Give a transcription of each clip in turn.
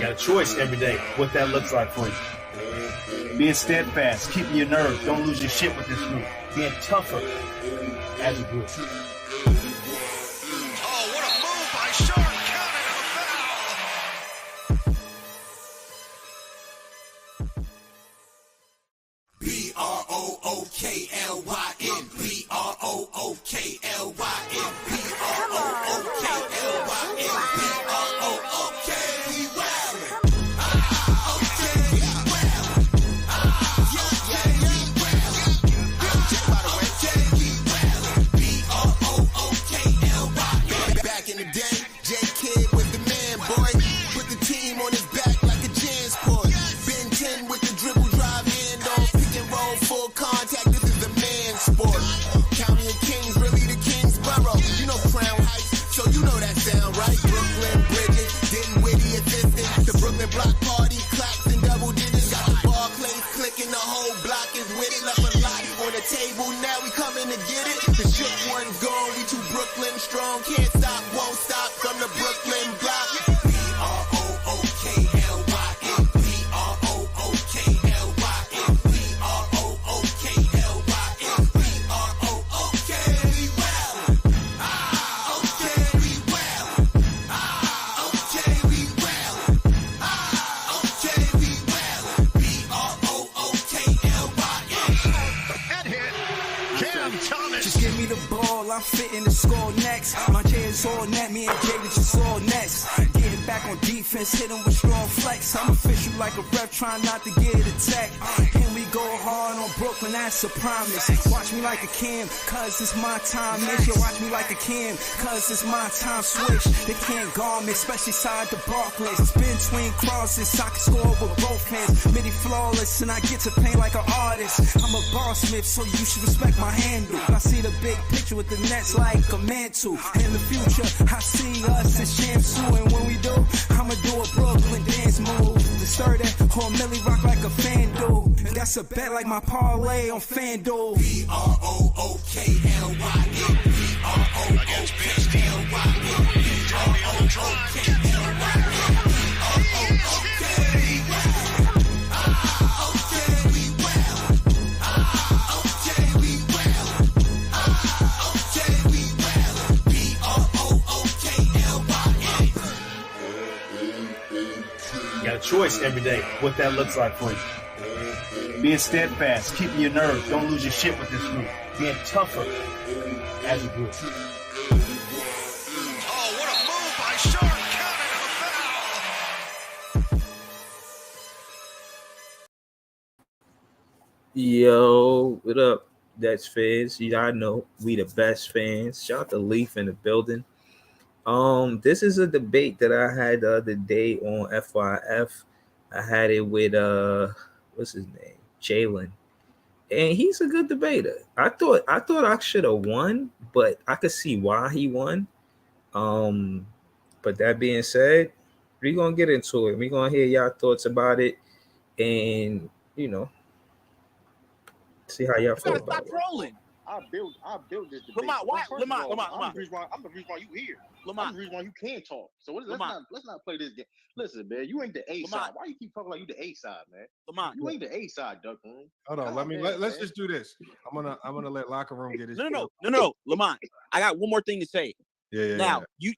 Got a choice every day what that looks like for you. Being steadfast, keeping your nerve, don't lose your shit with this group. Being tougher as a group. Oh, what a move by Sharpe, counted a foul. B-R-O-O-K-L-Y-N, B-R-O-O-K-L-Y-N, B-R-O-O-K-L-Y-N, B-R-O-O-K, we wildin'. Back in the day, J-Kid was the man, boy. Put the team on his back like a Jansport. Ben 10 with the dribble drive handoff, pick and roll, full contact. This is a man sport. County of Kings, really the Kingsborough. You know Crown Heights, so you know that sound, right? Brooklyn Bridges, didn't witty assistant. The Brooklyn Block Party, claps and double digits. Got the Barclays clicking, the whole block is with it. Left a lot on the table, now we coming to get it. The shook one's gone, we too Brooklyn strong. Can't stop, won't stop from the Brooklyn block. B-R-O-O-K-L-Y-N, B-R-O-O-K-L-Y-N, B-R-O-O-K-L-Y-N, B-R-O-O-K, we wildin'. Okay, we wildin'. Okay, we wildin'. Okay, we wildin'. B-R-O-O-K-L-Y-N. Head hit. Cam Thomas. Just give me the ball, I'm fitting the score next. My J is all net, me and David just all next. Getting back on defense, hit him with strong flex. I'm official like a ref, trying not to get attacked. And we go hard on Brooklyn, that's a promise. Watch me like a Cam, cause it's my time. Nation, watch me like a Cam, cause it's my time. Switch, they can't guard me, especially side the Barclays. Spin twin crosses, I can score with both hands. Midi flawless, and I get to paint like an artist. I'm a boss smith, so you should respect my handle. I see the big picture with the Nets like a mantle. In the future, I see us as champs too. And when we do, I'ma do a Brooklyn dance move. The stir that or Millie rock like a fan do. That's a bet like my parlay on FanDuel. B-R-O-O-K-L-Y-N, B-R-O-O-K-L-Y-N, B-R-O-O-K-L-Y-N, Got a choice every day what that looks like for you. Being steadfast, keeping your nerve, don't lose your shit with this group. Being tougher as a group. Oh, what a move by Sharpe, counted a foul. Yo, what up? That's fans. Y'all know we the best fans. Shout out to Leaf in the building. This is a debate that I had the other day on FYF. I had it with what's his name? Jalen. And he's a good debater. I thought I should have won, but I could see why he won. But that being said, we're gonna get into it. We're gonna hear y'all thoughts about it and see how y'all feel about Stop it. trolling. I built this debate. Lamont, why? First of all, Lamont. I'm the reason why you here. I'm the reason why you can't talk. So let's not play this game. Listen, man, you ain't the A side. Why you keep talking like you the A side, man? Lamont, you ain't the A side, Duck Room. Hold on, let's just do this. I'm gonna let Locker Room get his. No, Lamont. I got one more thing to say. Yeah. Now you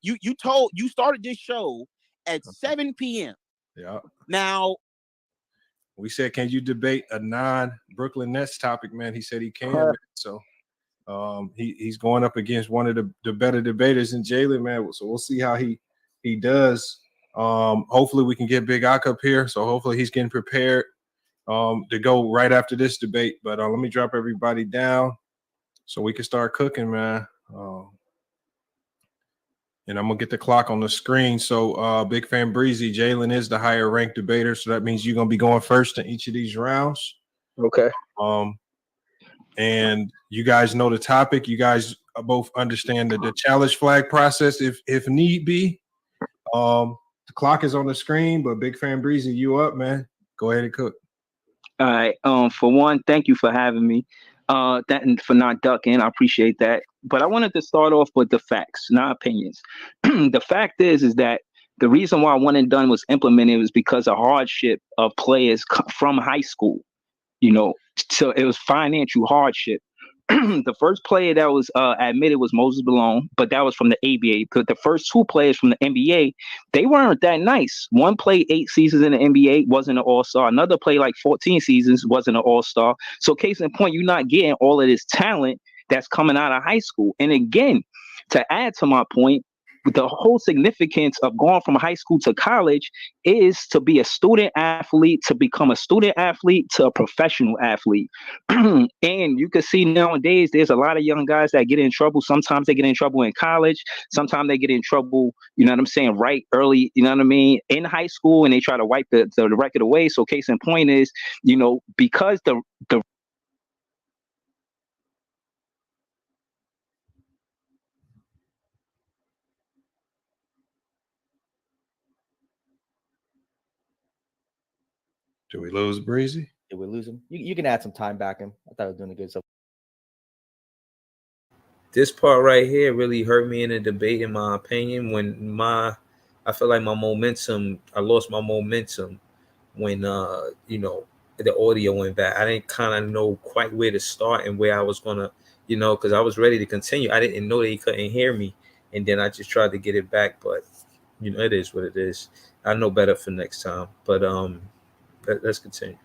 started this show at 7 p.m. Yeah. Now we said, can you debate a non-Brooklyn Nets topic, man? He said he can. Man. So he's going up against one of the better debaters in Jalen, man. So we'll see how he does. Hopefully we can get Big Ak up here. So hopefully he's getting prepared to go right after this debate. But let me drop everybody down so we can start cooking, man. And I'm going to get the clock on the screen. So Big Fan Breezy, Jalen is the higher ranked debater. So that means you're going to be going first in each of these rounds. Okay. and you guys know the topic. You guys both understand the challenge flag process if need be. The clock is on the screen, but Big Fan Breezy, you up, man? Go ahead and cook. All right. For one, thank you for having me. That and for not ducking, I appreciate that. But I wanted to start off with the facts, not opinions. The fact is that the reason why one and done was implemented was because of hardship of players from high school. So it was financial hardship. The first player that was admitted was Moses Malone, but that was from the ABA. Because the first two players from the NBA, they weren't that nice. One played 8 seasons in the NBA, wasn't an All-Star. Another played like 14 seasons, wasn't an All-Star. So case in point, you're not getting all of this talent that's coming out of high school. And again, to add to my point, the whole significance of going from high school to college is to be a student athlete, to become a student athlete, to a professional athlete. And you can see nowadays, there's a lot of young guys that get in trouble. Sometimes they get in trouble in college. Sometimes they get in trouble, you know what I'm saying, right early, you know what I mean, in high school, and they try to wipe the record away. So case in point is, because the Do we lose Breezy? Did we lose him? You can add some time back him. I thought I was doing a good stuff. This part right here really hurt me in the debate, in my opinion, when I feel like I lost my momentum when the audio went back. I didn't kind of know quite where to start and where I was gonna, because I was ready to continue. I didn't know they couldn't hear me, and then I just tried to get it back, but it is what it is. I know better for next time. But let's continue.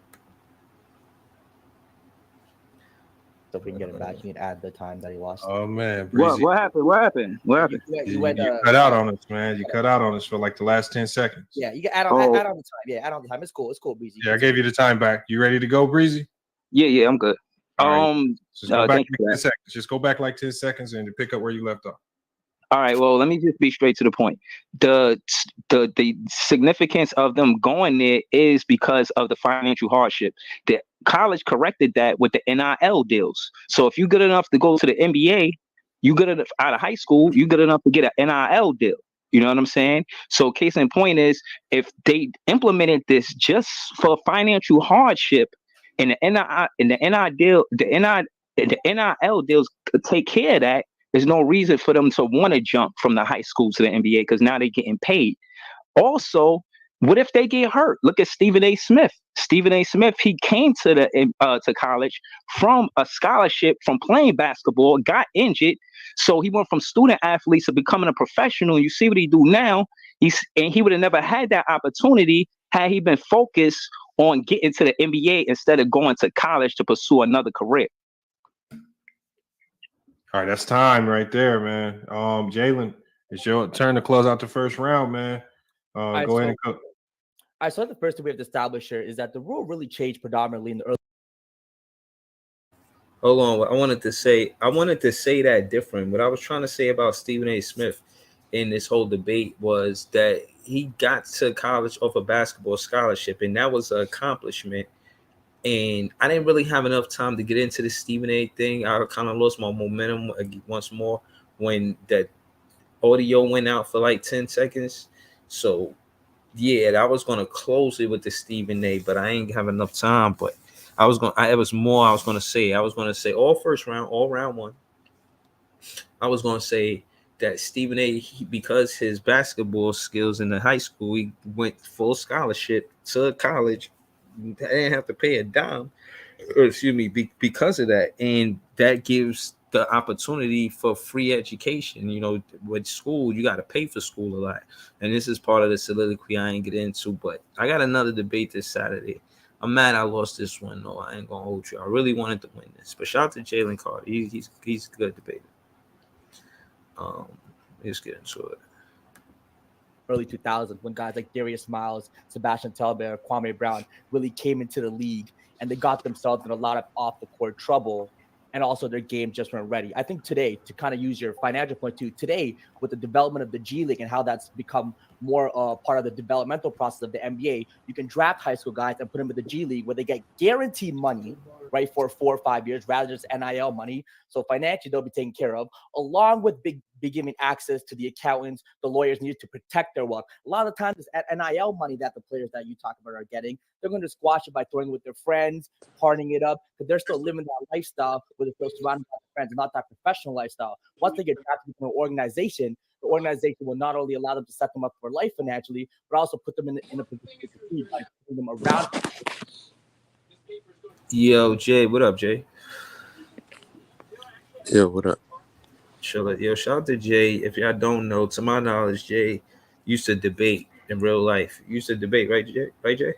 So if we can get it back, you can add the time that he lost. Oh man, Breezy. what happened? You cut out on us, man. You cut out on us for like the last 10 seconds. Yeah, you can add on the time. Yeah, add on the time. It's cool, Breezy. Yeah, I gave you the time back. You ready to go, Breezy? Yeah, I'm good. Just go back like 10 seconds. Just go back like 10 seconds and pick up where you left off. All right, well, let me just be straight to the point. The significance of them going there is because of the financial hardship. The college corrected that with the NIL deals. So if you're good enough to go to the NBA, you good enough out of high school, you good enough to get an NIL deal. You know what I'm saying? So case in point is, if they implemented this just for financial hardship, and the NIL deals could take care of that, there's no reason for them to want to jump from the high school to the NBA, because now they're getting paid. Also, what if they get hurt? Look at Stephen A. Smith. Stephen A. Smith, he came to college from a scholarship from playing basketball, got injured, so he went from student athlete to becoming a professional. You see what he do now? He would have never had that opportunity had he been focused on getting to the NBA instead of going to college to pursue another career. All right, that's time right there, man. Jalen, it's your turn to close out the first round, man. Go ahead and cook. All right, so the first thing we have to establish here is that the rule really changed predominantly in the early. Hold on, I wanted to say that different. What I was trying to say about Stephen A. Smith in this whole debate was that he got to college off a basketball scholarship, and that was an accomplishment. And I didn't really have enough time to get into the Stephen A. thing. I kind of lost my momentum once more when that audio went out for like 10 seconds. So, yeah, I was going to close it with the Stephen A., but I ain't have enough time. But I was going to say all first round, all round one. I was going to say that Stephen A., because his basketball skills in the high school, he went full scholarship to college. They didn't have to pay a dime, because of that, and that gives the opportunity for free education. With school, you got to pay for school a lot, and this is part of the soliloquy I ain't get into. But I got another debate this Saturday. I'm mad I lost this one, though. I ain't gonna hold you. I really wanted to win this, but shout out to Jalen Carter. He's a good debater. Let's get into it. Early 2000s, when guys like Darius Miles, Sebastian Telfair, Kwame Brown really came into the league, and they got themselves in a lot of off-the-court trouble, and also their game just weren't ready. I think today, to kind of use your financial point too, today with the development of the G League and how that's become more part of the developmental process of the NBA. You can draft high school guys and put them in the G League where they get guaranteed money, right, for 4 or 5 years rather than just NIL money. So financially, they'll be taken care of, along with be giving access to the accountants, the lawyers needed to protect their wealth. A lot of times, it's NIL money that the players that you talk about are getting. They're going to squash it by throwing it with their friends, partying it up, because they're still living that lifestyle where they're still surrounded by their friends, not that professional lifestyle. Once they get drafted into an organization, the organization will not only allow them to set them up for life financially, but also put them in a position to succeed by putting them around. Yo, Jay, what up, Jay? Yo, what up? Yo, shout out to Jay. If y'all don't know, to my knowledge, Jay used to debate in real life. You used to debate, right, Jay? Right, Jay?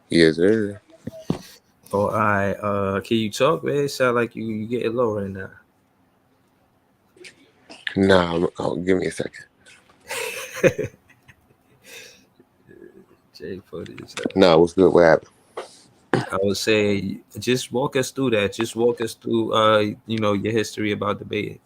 Yes, sir. Oh, all right. Can you talk, man? It sound like you getting low right now. Nah, give me a second. Jay put his. Nah, what's good? What happened? I would say, just walk us through that. Just walk us through, your history about debating.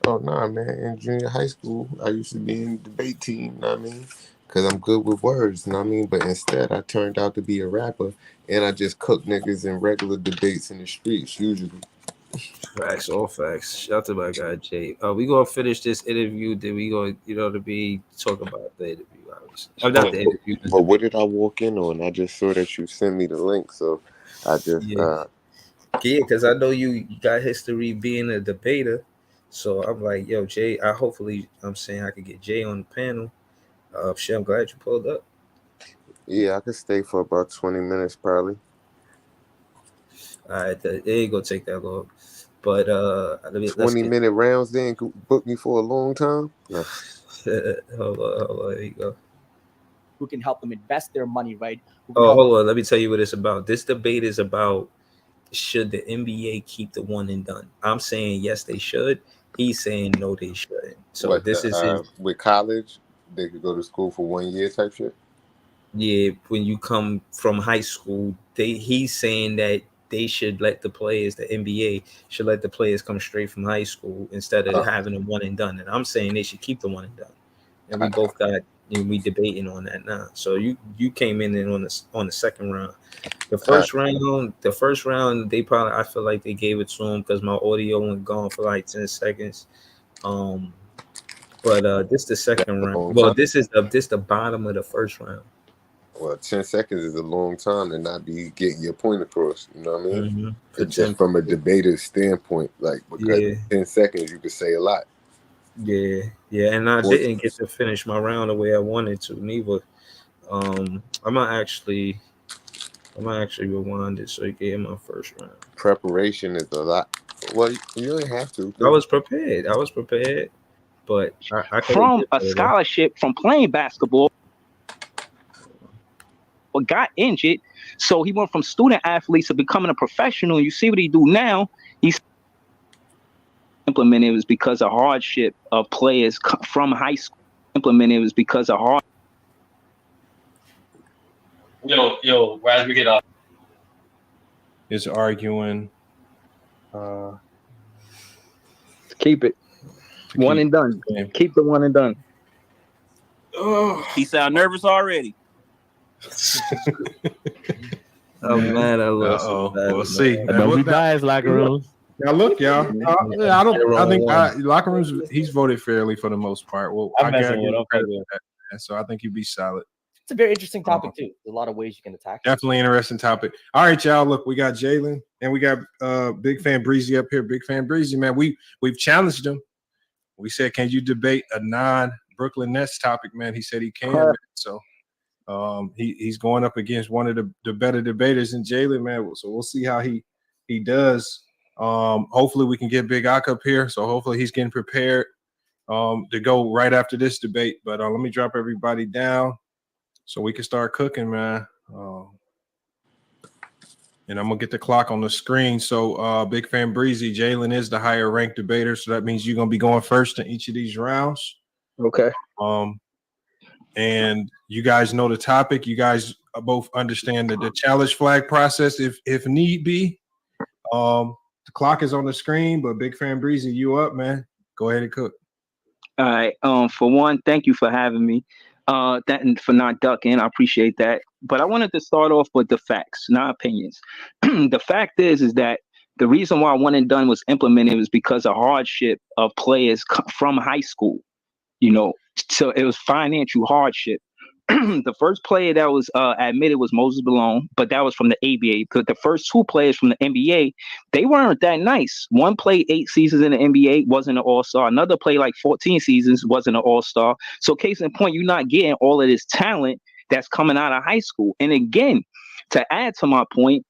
Oh, nah, man. In junior high school, I used to be in the debate team, you know what I mean? Because I'm good with words, you know what I mean? But instead, I turned out to be a rapper, and I just cook niggas in regular debates in the streets, usually. Facts, all facts. Shout out to my guy, Jay. We going to finish this interview, then we going to be talking about the interview, obviously. I'm not the interview. But what did I walk in on? I just saw that you sent me the link, so I just... Yeah, because I know you got history being a debater. So I'm like, yo, Jay, I'm saying I could get Jay on the panel. Shit, I'm glad you pulled up. Yeah, I could stay for about 20 minutes, probably. All right, it ain't going to take that long. But 20-minute rounds then could book me for a long time? No. hold on, there you go. Who can help them invest their money, right? Hold on, let me tell you what it's about. This debate is about, should the NBA keep the one and done? I'm saying yes, they should. He's saying no, they shouldn't. So with college, they could go to school for 1 year type shit. Yeah, when you come from high school, he's saying that they should let the NBA should let the players come straight from high school instead of having a one and done. And I'm saying they should keep the one and done. And we both got, we debating on that now. So you came in on the second round. The first round, they probably, I feel like they gave it to him because my audio went gone for like 10 seconds. But this the second round. Well, this the bottom of the first round. Well, 10 seconds is a long time to not be getting your point across. You know what I mean? Mm-hmm. Just from a debater's standpoint, like, because 10 seconds you could say a lot. Yeah, and I didn't get to finish my round the way I wanted to, neither. I might actually rewind it so you get in my first round. Preparation is a lot. Well, you don't have to. I was prepared, but I from a scholarship from playing basketball, but got injured, so he went from student athlete to becoming a professional. You see what he do now? He's implemented. It was because of hardship of players from high school. Implemented. It was because of hard. Yo, as we get up, is arguing. Keep it one and done. Keep the one and done. Oh, he sound nervous already. Oh man, I lost. We'll see. Don't be biased, locker rooms. Now look, y'all. I think locker rooms. He's voted fairly for the most part. Well, I gotta give him credit for that. And so I think he'd be solid. It's a very interesting topic too. There's a lot of ways you can attack. Definitely interesting topic. All right, y'all. Look, we got Jalen and we got Big Fan Breezy up here. Big Fan Breezy, man. We've challenged him. We said, can you debate a non-Brooklyn Nets topic, man? He said he can. Man. So he's going up against one of the better debaters in Jalen, man. So we'll see how he does. Hopefully we can get Big Ak up here. So hopefully he's getting prepared to go right after this debate. But let me drop everybody down so we can start cooking, man. And I'm gonna get the clock on the screen. So Big Fan Breezy, Jalen is the higher ranked debater. So that means you're gonna be going first in each of these rounds. Okay. And you guys know the topic. You guys both understand the challenge flag process if need be. The clock is on the screen, but Big Fan Breezy, you up, man. Go ahead and cook. All right. For one, thank you for having me. That and for not ducking, I appreciate that. But I wanted to start off with the facts, not opinions. The fact is that the reason why one and done was implemented was because of hardship of players from high school. You know, so it was financial hardship. The first player that was admitted was Moses Malone, but that was from the ABA. Because the first two players from the NBA, they weren't that nice. One played 8 seasons in the NBA, wasn't an All Star. Another played like 14 seasons, wasn't an All Star. So, case in point, you're not getting all of this talent that's coming out of high school. And again, to add to my point,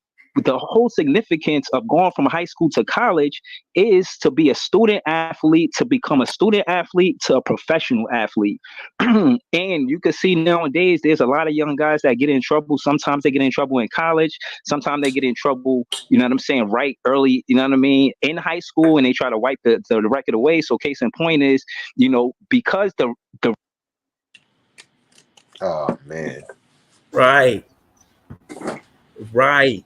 the whole significance of going from high school to college is to be a student athlete, to become a student athlete, to a professional athlete. And you can see nowadays there's a lot of young guys that get in trouble. Sometimes they get in trouble in college. Sometimes they get in trouble, you know what I'm saying, right early, you know what I mean, in high school, and they try to wipe the record away. So case in point is, you know, because the Oh man. Right. Right.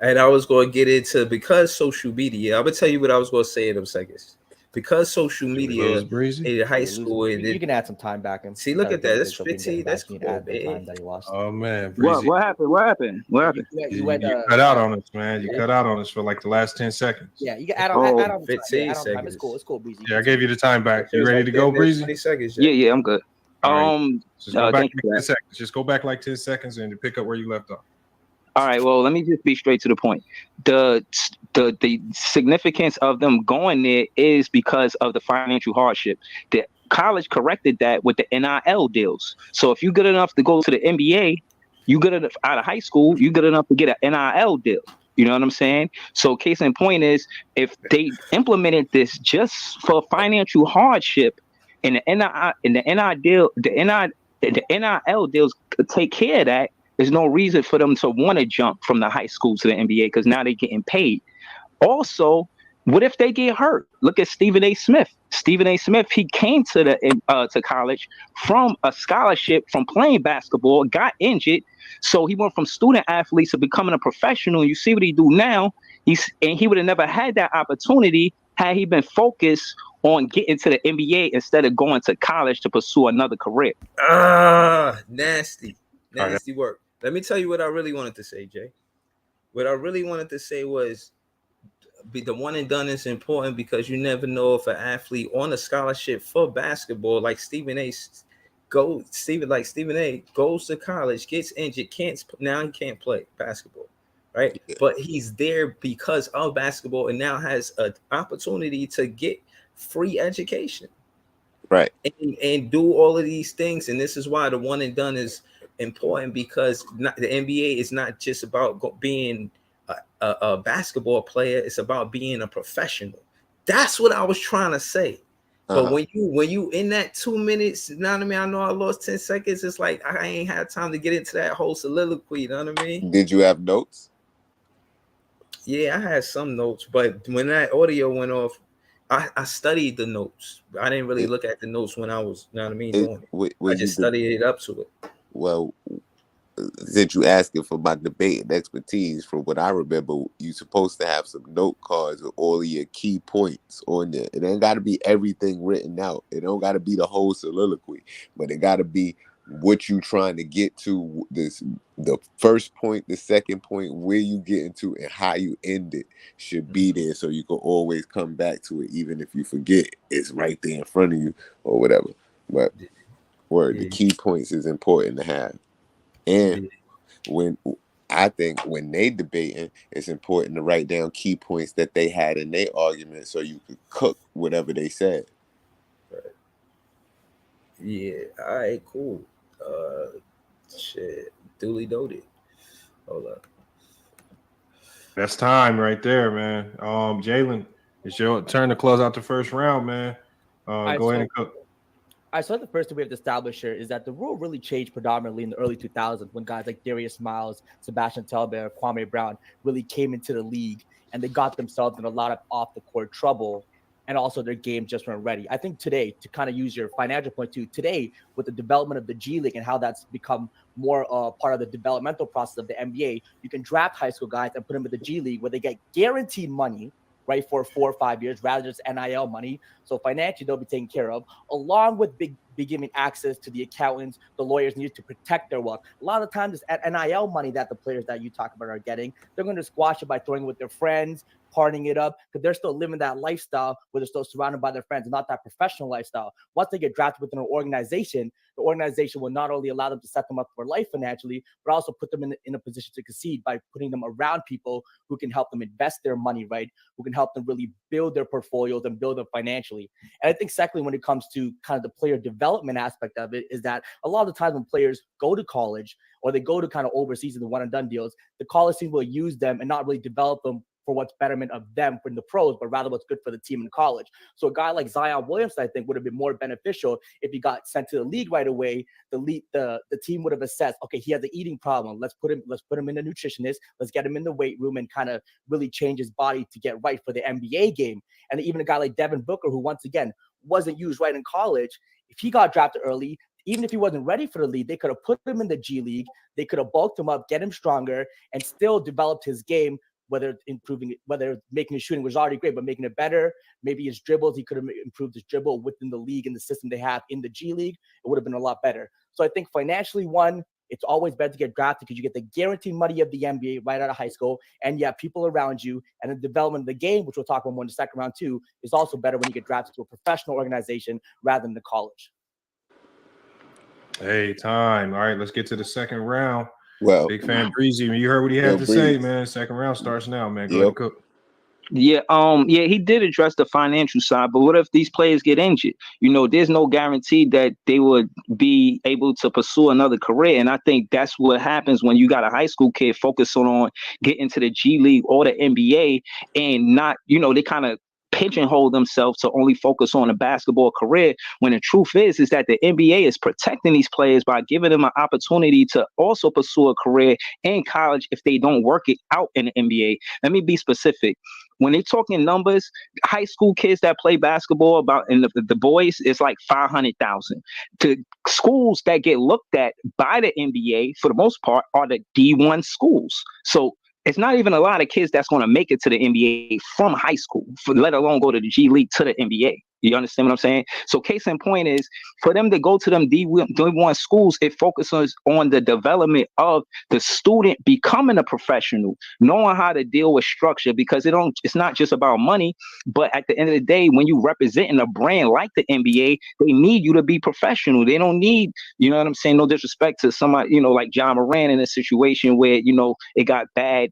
And I was going to get into because social media. I'm gonna tell you what I was going to say in them seconds. Because social media in high school, and You can add some time back and see, look at that. That's so we can get 15. him That's back. You cool, can add the time man. that he lost. Oh man, what Breezy. happened? What happened? What happened? You cut out on us, man. You cut out on us for like the last 10 seconds. Yeah, you can add on, add on the time. 15 Yeah, add on time. seconds. It's cool, Breezy. Yeah, I gave you the time back. You ready like to go, Breezy? 20 seconds. Yeah, I'm good. All right. Just go back thank you like for 10 that. seconds. Just go back like 10 seconds and pick up where you left off. All right, well, let me just be straight to the point. The significance of them going there is because of the financial hardship. The college corrected that with the NIL deals. So if you're good enough to go to the NBA, you good enough out of high school, you good enough to get an NIL deal. You know what I'm saying? So case in point is if they implemented this just for financial hardship and the NIL deals could take care of that, there's no reason for them to want to jump from the high school to the NBA because now they're getting paid. Also, what if they get hurt? Look at Stephen A. Smith. Stephen A. Smith, he came to to college from a scholarship from playing basketball, got injured, so he went from student athlete to becoming a professional. You see what he do now? He would have never had that opportunity had he been focused on getting to the NBA instead of going to college to pursue another career. Nasty work. Let me tell you what I really wanted to say, Jay. What I really wanted to say was the one and done is important because you never know if an athlete on a scholarship for basketball, like Stephen A. goes to college, gets injured, he can't play basketball, right? Yeah. But he's there because of basketball and now has an opportunity to get free education, right? And do all of these things. And this is why the one and done is important because the NBA is not just about being a basketball player, it's about being a professional. That's what I was trying to say. But when you in that 2 minutes, you know what I mean? I know I lost 10 seconds. It's like I ain't had time to get into that whole soliloquy, you know what I mean? Did you have notes? Yeah, I had some notes, but when that audio went off, I studied the notes. I didn't really look at the notes when I was, you know what I mean, doing it. I just studied it up to it. Well, since you asking for my debate and expertise, from what I remember, you're supposed to have some note cards with all of your key points on there. It ain't got to be everything written out. It don't got to be the whole soliloquy, but it got to be what you trying to get to. The first point, the second point, where you get into, and how you end it should be there, so you can always come back to it, even if you forget. It's right there in front of you or whatever. But the key points is important to have. And when they debating, it's important to write down key points that they had in their argument so you could cook whatever they said. Right. Yeah. All right. Cool. Shit. Duly noted. Hold up. That's time right there, man. Jalen, it's your turn to close out the first round, man. Go ahead and cook. I saw the first thing we have to establish here is that the rule really changed predominantly in the early 2000s when guys like Darius Miles, Sebastian Telbear, Kwame Brown really came into the league and they got themselves in a lot of off-the-court trouble, and also their game just weren't ready. I think today, to kind of use your financial point too, today with the development of the G League and how that's become more part of the developmental process of the NBA, you can draft high school guys and put them in the G League where they get guaranteed money, right, for 4 or 5 years, rather just NIL money. So financially, they'll be taken care of, along with be giving access to the accountants, the lawyers needed to protect their wealth. A lot of times, this NIL money that the players that you talk about are getting, they're going to squash it by throwing it with their friends, partying it up, because they're still living that lifestyle where they're still surrounded by their friends, and not that professional lifestyle. Once they get drafted within an organization, the organization will not only allow them to set them up for life financially, but also put them in a position to succeed by putting them around people who can help them invest their money, right? Who can help them really build their portfolios and build them financially. And I think secondly, when it comes to kind of the player development aspect of it, is that a lot of the times when players go to college or they go to kind of overseas in the one and done deals, the college team will use them and not really develop them for what's betterment of them from the pros, but rather what's good for the team in college. So a guy like Zion Williamson, I think, would have been more beneficial if he got sent to the league right away. The team would have assessed, okay, he has an eating problem. Let's put him in a nutritionist. Let's get him in the weight room and kind of really change his body to get right for the NBA game. And even a guy like Devin Booker, who once again wasn't used right in college, if he got drafted early, even if he wasn't ready for the league, they could have put him in the G League. They could have bulked him up, get him stronger, and still developed his game, whether making his shooting was already great, but making it better. Maybe his dribbles, he could have improved his dribble within the league and the system they have in the G League. It would have been a lot better. So I think financially, one, it's always better to get drafted because you get the guaranteed money of the NBA right out of high school, and you have people around you. And the development of the game, which we'll talk about more in the second round too, is also better when you get drafted to a professional organization rather than the college. Hey, time. All right, let's get to the second round. Well, Big fan Breezy. You heard what he had to say, man. Second round starts now, man. Go ahead, Cook. Yeah, he did address the financial side, but what if these players get injured? There's no guarantee that they would be able to pursue another career. And I think that's what happens when you got a high school kid focusing on getting to the G League or the NBA, and not, they kind of pigeonhole themselves to only focus on a basketball career, when the truth is that the NBA is protecting these players by giving them an opportunity to also pursue a career in college if they don't work it out in the NBA. Let me be specific. When they're talking numbers, high school kids that play basketball, about in the boys, is like 500,000. To schools that get looked at by the NBA, for the most part, are the D1 schools. So it's not even a lot of kids that's going to make it to the NBA from high school, let alone go to the G League to the NBA. You understand what I'm saying? So case in point is, for them to go to them D1 schools, it focuses on the development of the student becoming a professional, knowing how to deal with structure, because it's not just about money, but at the end of the day, when you representing a brand like the NBA, they need you to be professional. They don't need, you know what I'm saying? No disrespect to somebody, like John Moran, in a situation where, it got bad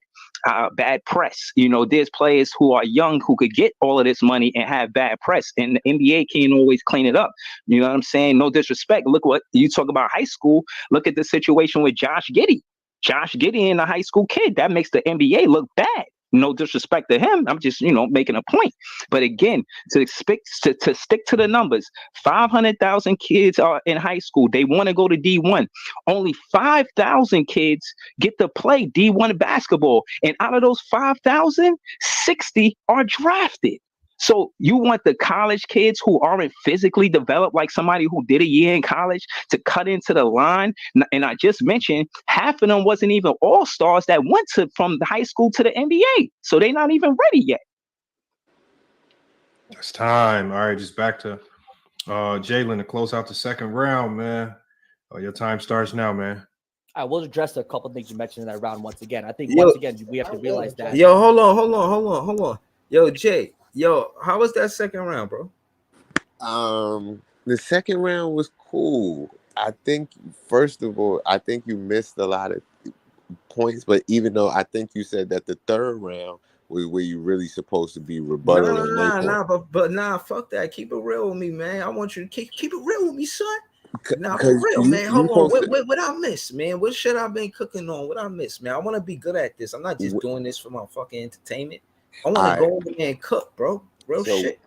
press. There's players who are young who could get all of this money and have bad press, and the NBA can't always clean it up. You know what I'm saying? No disrespect. Look what you talk about high school. Look at the situation with Josh Giddey. Josh Giddey, a high school kid, that makes the NBA look bad. No disrespect to him. I'm just, making a point. But again, to stick to the numbers, 500,000 kids are in high school. They want to go to D1. Only 5,000 kids get to play D1 basketball. And out of those 5,000, 60 are drafted. So you want the college kids who aren't physically developed, like somebody who did a year in college, to cut into the line. And I just mentioned half of them wasn't even all-stars that went from the high school to the NBA. So they're not even ready yet. It's time. All right, just back to Jalen to close out the second round, man. Your time starts now, man. I will address a couple of things you mentioned in that round once again. I think once again we have to realize that. Yo, hold on. Yo, Jay. Yo, how was that second round, bro? The second round was cool. I think, first of all, I think you missed a lot of points, but even though I think you said that the third round was where you really supposed to be rebuttal. Fuck that. Keep it real with me, man. I want you to keep it real with me, son. Nah, for Cause real, you- man. you Hold on. supposed What I miss, man? What shit I been cooking on? What I miss, man? I want to be good at this. I'm not just doing this for my fucking entertainment. I want to Alright. go over there and cook, bro. Real shit.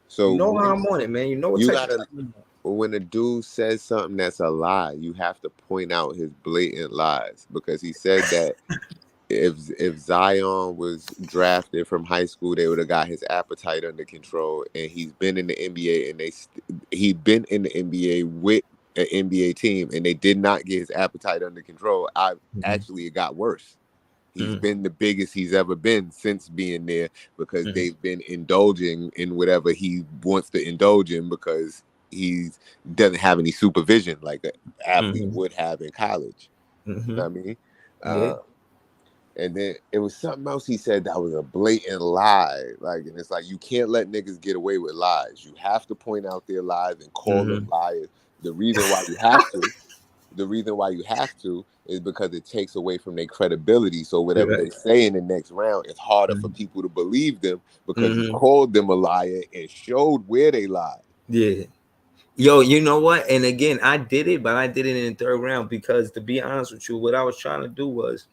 So You know when- how I'm on it, man. You know what you type gotta, of time I'm when a dude says something that's a lie, you have to point out his blatant lies, because he said that if Zion was drafted from high school, they would have got his appetite under control. And he's been in the NBA, and he'd been in the NBA with an NBA team, and they did not get his appetite under control. Actually, it got worse. He's been the biggest he's ever been since being there because they've been indulging in whatever he wants to indulge in because he doesn't have any supervision like an athlete would have in college. You know what I mean? Yeah. And then it was something else he said that was a blatant lie. Like, and it's like, you can't let niggas get away with lies. You have to point out their lies and call them liars. The reason why you have to is because it takes away from their credibility. So whatever they say in the next round, it's harder for people to believe them because you called them a liar and showed where they lied. Yeah. Yo, you know what? And again, I did it, but I did it in the third round because, to be honest with you, what I was trying to do was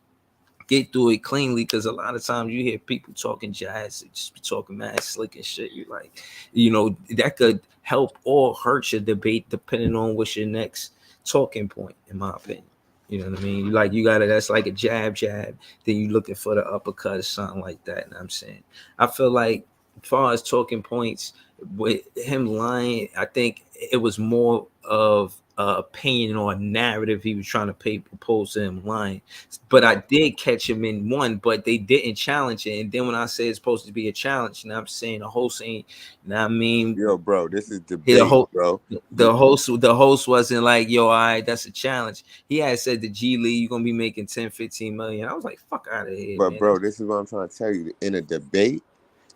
get through it cleanly, because a lot of times you hear people talking jazz, they just be talking mad slick and shit. You like, that could help or hurt your debate depending on what's your next talking point, in my opinion. You know what I mean? Like, you gotta, that's like a jab, then you looking for the uppercut or something like that. And I'm saying, I feel like as far as talking points with him lying, I think it was more of opinion or a narrative he was trying to propose to him lying. But I did catch him in one, but they didn't challenge it. And then when I say it's supposed to be a challenge, and I'm saying the host ain't, I mean, yo, bro, this is debate, bro. The host wasn't like, yo, all right, that's a challenge. He had said the G League, you're gonna be making 10-15 million. I was like, fuck out of here. But man. bro, this is what I'm trying to tell you. In a debate,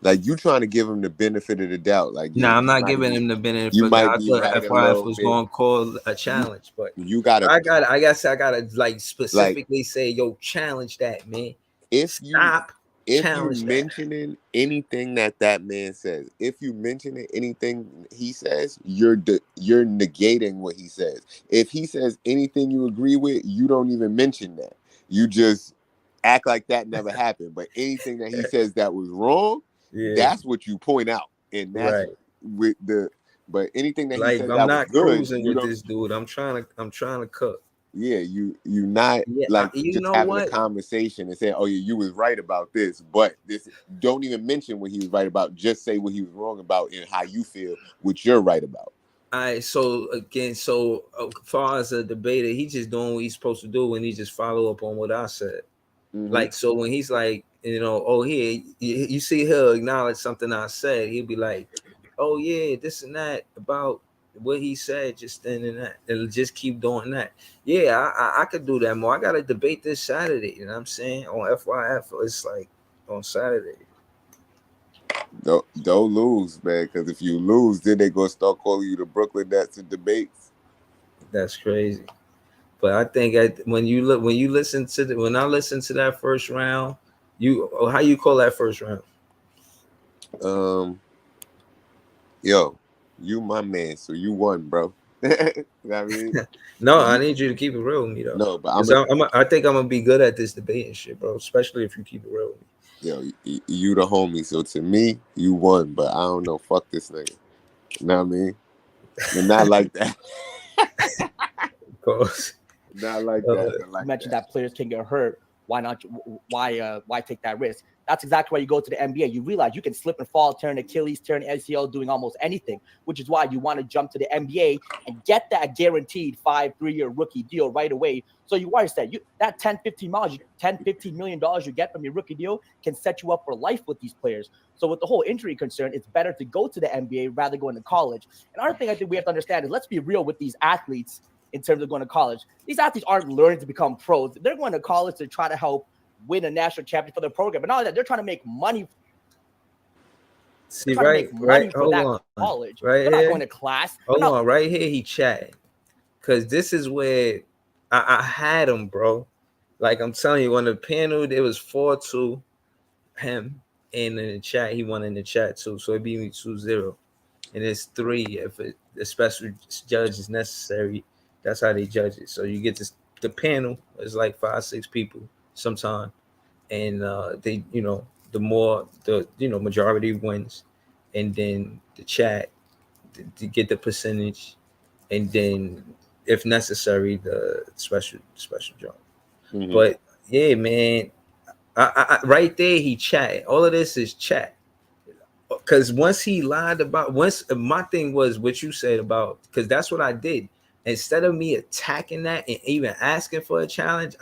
like, you trying to give him the benefit of the doubt. Like, nah, I'm not giving him the benefit. You might I be thought right FYF was going to call a challenge, but you gotta. I guess I gotta like specifically say, yo, challenge that, man. If you challenge mentioning anything that man says, if you mentioning anything he says, you're negating what he says. If he says anything you agree with, you don't even mention that. You just act like that never happened. But anything that he says that was wrong, that's what you point out, and that's with the. But anything that he says I'm that not was good, cruising with this dude. I'm trying to cook. Yeah, you not like just having a conversation and saying, "Oh yeah, you was right about this," but this don't even mention what he was right about. Just say what he was wrong about and how you feel, what you're right about. All right, so again, as far as a debater, he's just doing what he's supposed to do, and he just follow up on what I said. Like, so when he's like, oh, here, you see he'll acknowledge something I said, he'll be like, oh yeah, this and that about what he said just then and that. It'll just keep doing that. Yeah, I could do that more. I got to debate this Saturday, you know what I'm saying? On FYF, it's like on Saturday. Don't lose, man, because if you lose, then they're gonna start calling you the Brooklyn Nets in debates. That's crazy. But I think when I listen to that first round, how you call that first round? Yo, you my man, so you won, bro. You know what I mean? No, I need you to keep it real with me, though. No, but I think I'm gonna be good at this debate and shit, bro. Especially if you keep it real with me. Yo, you the homie, so to me, you won. But I don't know, fuck this nigga. You know what I mean? But not like that. Of course. Not like that. You mentioned that players can get hurt. Why not? Why take that risk? That's exactly why you go to the NBA. You realize you can slip and fall, turn Achilles, turn ACL, doing almost anything, which is why you want to jump to the NBA and get that guaranteed 3-year rookie deal right away. So you understand, that $10-15 million you get from your rookie deal can set you up for life with these players. So with the whole injury concern, it's better to go to the NBA rather than going to college. Another thing I think we have to understand is, let's be real with these athletes in terms of going to college. These athletes aren't learning to become pros. They're going to college to try to help win a national championship for their program. But not only that, they're trying to make money. Hold on. College. Right they're here. Not going to class. Hold on, right here he chatting. Because this is where I had him, bro. Like, I'm telling you, on the panel, it was 4-2 him. And in the chat, he won in the chat too. So it beat me 2-0. And it's 3 if a special judge is necessary. That's how they judge it. So you get this, the panel is like 5-6 people sometime. And they, the more the majority wins. And then the chat to get the percentage. And then if necessary, the special job. Mm-hmm. But yeah, man, I right there he chat. All of this is chat. Because once he lied about, my thing was what you said about, because that's what I did. Instead of me attacking that and even asking for a challenge,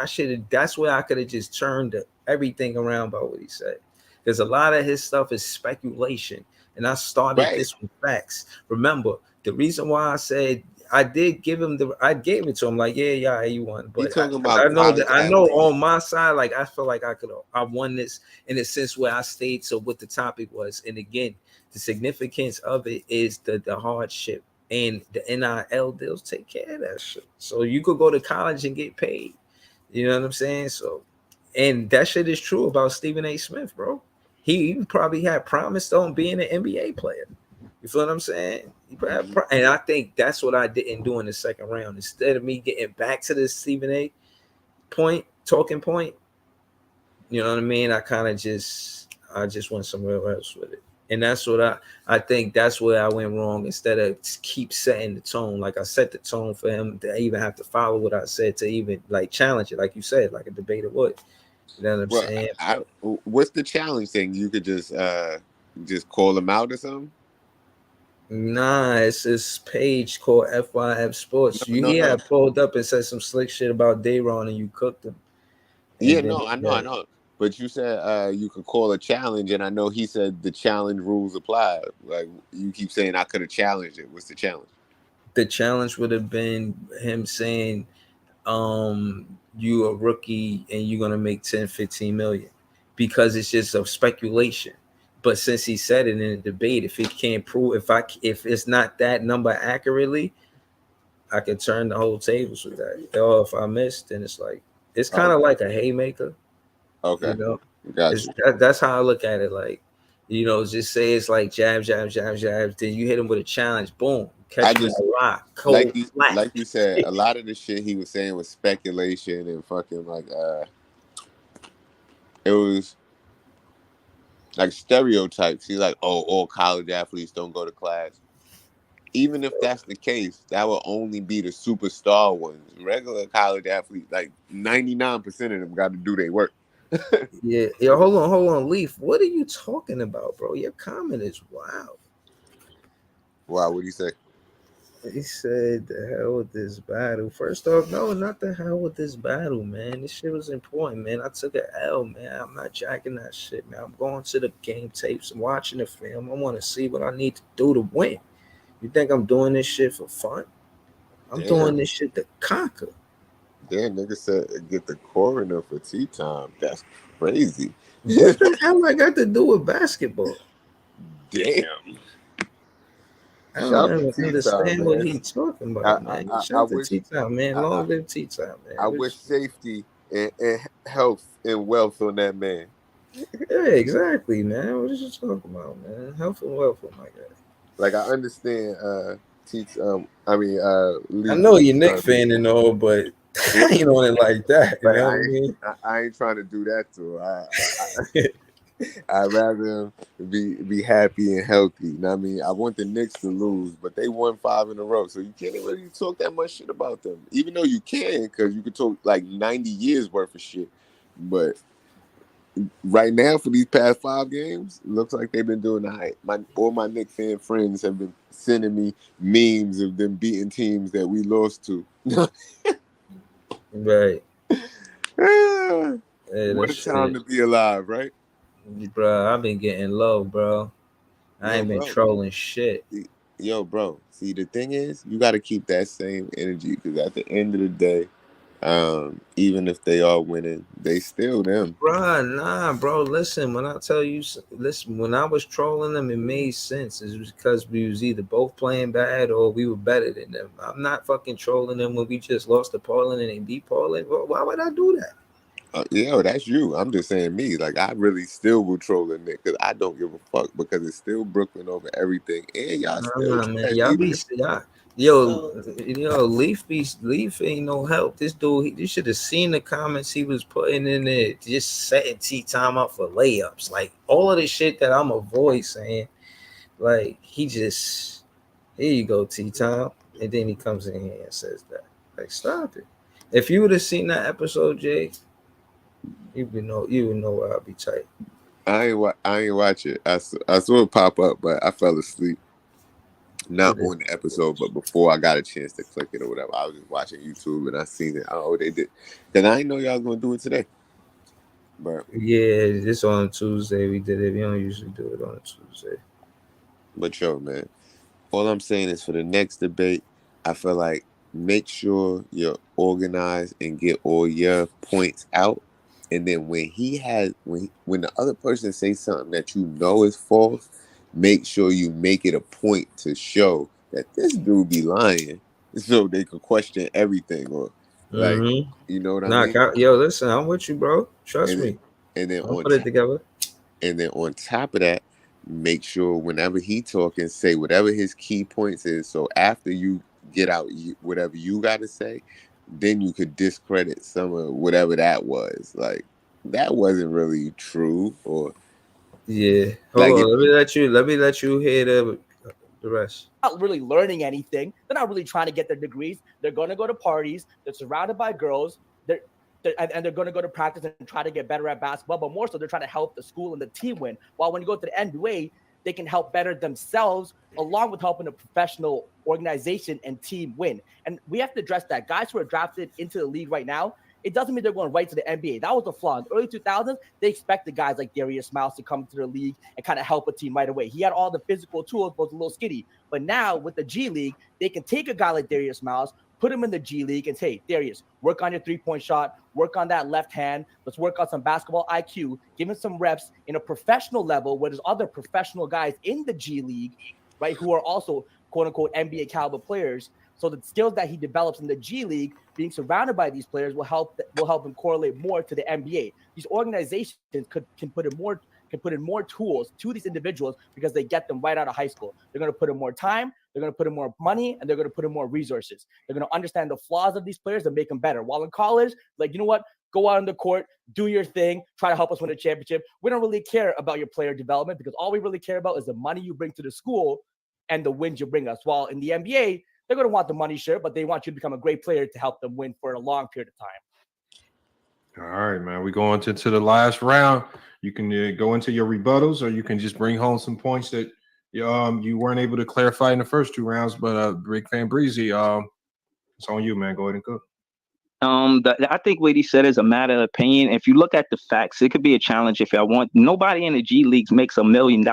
that's where I could have just turned everything around about what he said. Because a lot of his stuff is speculation. And I started this with facts. Remember, the reason why I said I did give him I gave it to him like, yeah, you won. But talking I about know that I know athletes. on my side, like I feel like I won this in a sense where I stayed. So what the topic was, and again, the significance of it is the hardship and the NIL deals take care of that shit. So you could go to college and get paid. You know what I'm saying? So, and that shit is true about Stephen A. Smith, bro. He probably had promised on being an NBA player. You feel what I'm saying? And I think that's what I didn't do in the second round. Instead of me getting back to the Stephen A. talking point, you know what I mean? I just went somewhere else with it. And that's what I think that's where I went wrong. Instead of keep setting the tone, like I set the tone for him to even have to follow what I said to even like challenge it, like you said, like a debater would. You know what I'm saying? What's the challenge thing? You could just call him out or something? Nah, it's this page called FYF Sports. He had pulled up and said some slick shit about Dayron and you cooked him. Yeah, no, I know. But you said you could call a challenge, and I know he said the challenge rules apply. Like you keep saying I could have challenged it. What's the challenge? The challenge would have been him saying, you a rookie and you're gonna make 10, 15 million. Because it's just a speculation. But since he said it in a debate, if he can't prove if it's not that number accurately, I could turn the whole tables with that. Or if I missed, then it's like it's kind of like a haymaker. Okay. You know, Gotcha. That's how I look at it. Like, you know, just say it's like jab. Then you hit him with a challenge. Boom, catch him a rock. Like you said, a lot of the shit he was saying was speculation and fucking like it was like stereotypes. He's like, oh, all college athletes don't go to class. Even if that's the case, that will only be the superstar ones. Regular college athletes, like 99% of them got to do their work. Yeah. Hold on, Leaf. What are you talking about, bro? Your comment is wild. Wow, what do you say? He said, "The hell with this battle." First off, no, not the hell with this battle, man. This shit was important, man. I took an L, man. I'm not jacking that shit, man. I'm going to the game tapes, I'm watching the film. I want to see what I need to do to win. You think I'm doing this shit for fun? I'm doing this shit to conquer. Damn, nigga said get the coroner for tea time. That's crazy. What the hell I got to do with basketball? Damn. I don't understand what he's talking about, man. Shout to tea time, man. Long live tea time, man. I wish safety and health and wealth on that man. Yeah, exactly, man. What are you talking about, man? Health and wealth, oh my god. Like I understand, I know you're Nick fan and all, but I ain't on it like that. You know what I mean? I ain't trying to do that to her. I'd rather be happy and healthy. You know what I mean? I want the Knicks to lose, but they won 5 in a row, so you can't really talk that much shit about them. Even though you can, because you could talk like 90 years worth of shit. But right now, for these past 5 games, it looks like they've been doing all right. All my Knicks fan friends have been sending me memes of them beating teams that we lost to. Right. What a time to be alive, right? Bro, I've been getting low, bro. I ain't been trolling shit. Yo, bro. See, the thing is, you got to keep that same energy because at the end of the day, even if they are winning, they still them. Bro. Listen, when I tell you, when I was trolling them, it made sense. It was because we was either both playing bad or we were better than them. I'm not fucking trolling them when we just lost to Portland and they beat Portland. Why would I do that? Yeah, that's you. I'm just saying me. Like, I really still will troll a Nick because I don't give a fuck because it's still Brooklyn over everything. And y'all still man. Y'all be Leaf ain't no help. This dude, you should have seen the comments he was putting in there, just setting tea time up for layups. Like all of the shit that I'm avoid saying. Like he just, here you go, tea time. And then he comes in here and says that. Like, stop it. If you would have seen that episode, Jay, you would know where I'll be tight. I ain't watch it. I saw it pop up, but I fell asleep. Not on the episode, but before I got a chance to click it or whatever. I was just watching YouTube and I seen it. I don't know what they did. Then I didn't know y'all was gonna do it today. But Yeah, it's on Tuesday. We did it. We don't usually do it on Tuesday. but yo, man, all I'm saying is for the next debate, I feel like make sure you're organized and get all your points out. And then when the other person says something that you know is false, make sure you make it a point to show that this dude be lying, so they could question everything, or like, Mm-hmm. you know what I Nah, mean? yo, listen, I'm with you, bro. Trust And then, me. and then I'll on put it top, together. and then on top of that, make sure whenever he talking, say whatever his key points is. So after you get out whatever you got to say, then you could discredit some of whatever that was. Like that wasn't really true, or Yeah. Hold like on. it. Let me let you hear the rest. Not really learning anything. They're not really trying to get their degrees. They're going to go to parties. They're surrounded by girls. And they're going to go to practice and try to get better at basketball. But more so, they're trying to help the school and the team win. While when you go to the NBA, they can help better themselves along with helping a professional organization and team win. And we have to address that. Guys who are drafted into the league right now, it doesn't mean they're going right to the NBA. That was a flaw. In the early 2000s, they expected guys like Darius Miles to come to the league and kind of help a team right away. He had all the physical tools, but was a little skinny. But now with the G League, they can take a guy like Darius Miles, put him in the G League and say, hey, Darius, work on your three-point shot, work on that left hand. Let's work on some basketball IQ, give him some reps in a professional level where there's other professional guys in the G League, right, who are also quote-unquote NBA caliber players. So the skills that he develops in the G League, being surrounded by these players, will help him correlate more to the NBA. These organizations can put in more tools to these individuals because they get them right out of high school. They're going to put in more time, they're going to put in more money, and they're going to put in more resources. They're going to understand the flaws of these players and make them better. While in college, like, you know what? Go out on the court, do your thing, try to help us win a championship. We don't really care about your player development because all we really care about is the money you bring to the school and the wins you bring us. While in the NBA, they're going to want the money share, but they want you to become a great player to help them win for a long period of time. All right, man. We're going to the last round. You can go into your rebuttals, or you can just bring home some points that you weren't able to clarify in the first two rounds. But Rick Van Breezy, it's on you, man. Go ahead and cook. I think what he said is a matter of opinion. If you look at the facts, it could be a challenge if y'all want. Nobody in the G Leagues makes $1 million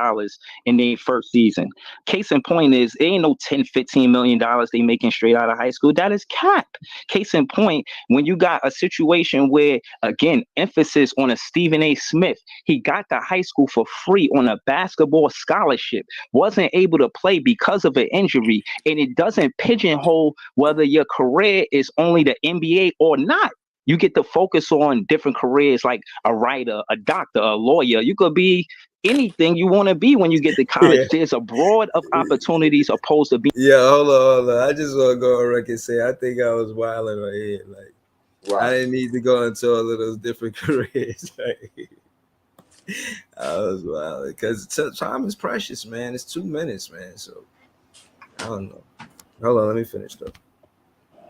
in their first season. Case in point is, it ain't no $10-15 million they making straight out of high school. That is cap. Case in point, when you got a situation where, again, emphasis on a Stephen A. Smith, he got to high school for free on a basketball scholarship, wasn't able to play because of an injury, and it doesn't pigeonhole whether your career is only the NBA or not. You get to focus on different careers like a writer, a doctor, a lawyer. You could be anything you want to be when you get to college. Yeah. There's a broad of opportunities opposed to being. Yeah, hold on. I just want to go on record and say I think I was wilding right here. Like, I didn't need to go into all of those different careers. Like, I was wild because time is precious, man. It's 2 minutes, man. So I don't know. Hold on, let me finish though.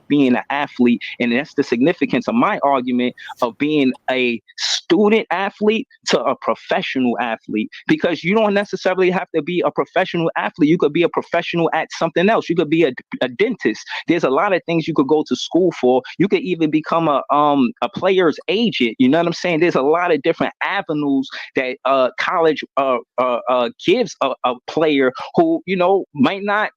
Being an athlete, and that's the significance of my argument of being a student athlete to a professional athlete, because you don't necessarily have to be a professional athlete. You could be a professional at something else. You could be a dentist. There's a lot of things you could go to school for. You could even become a player's agent. You know what I'm saying? There's a lot of different avenues that college gives a player who, might not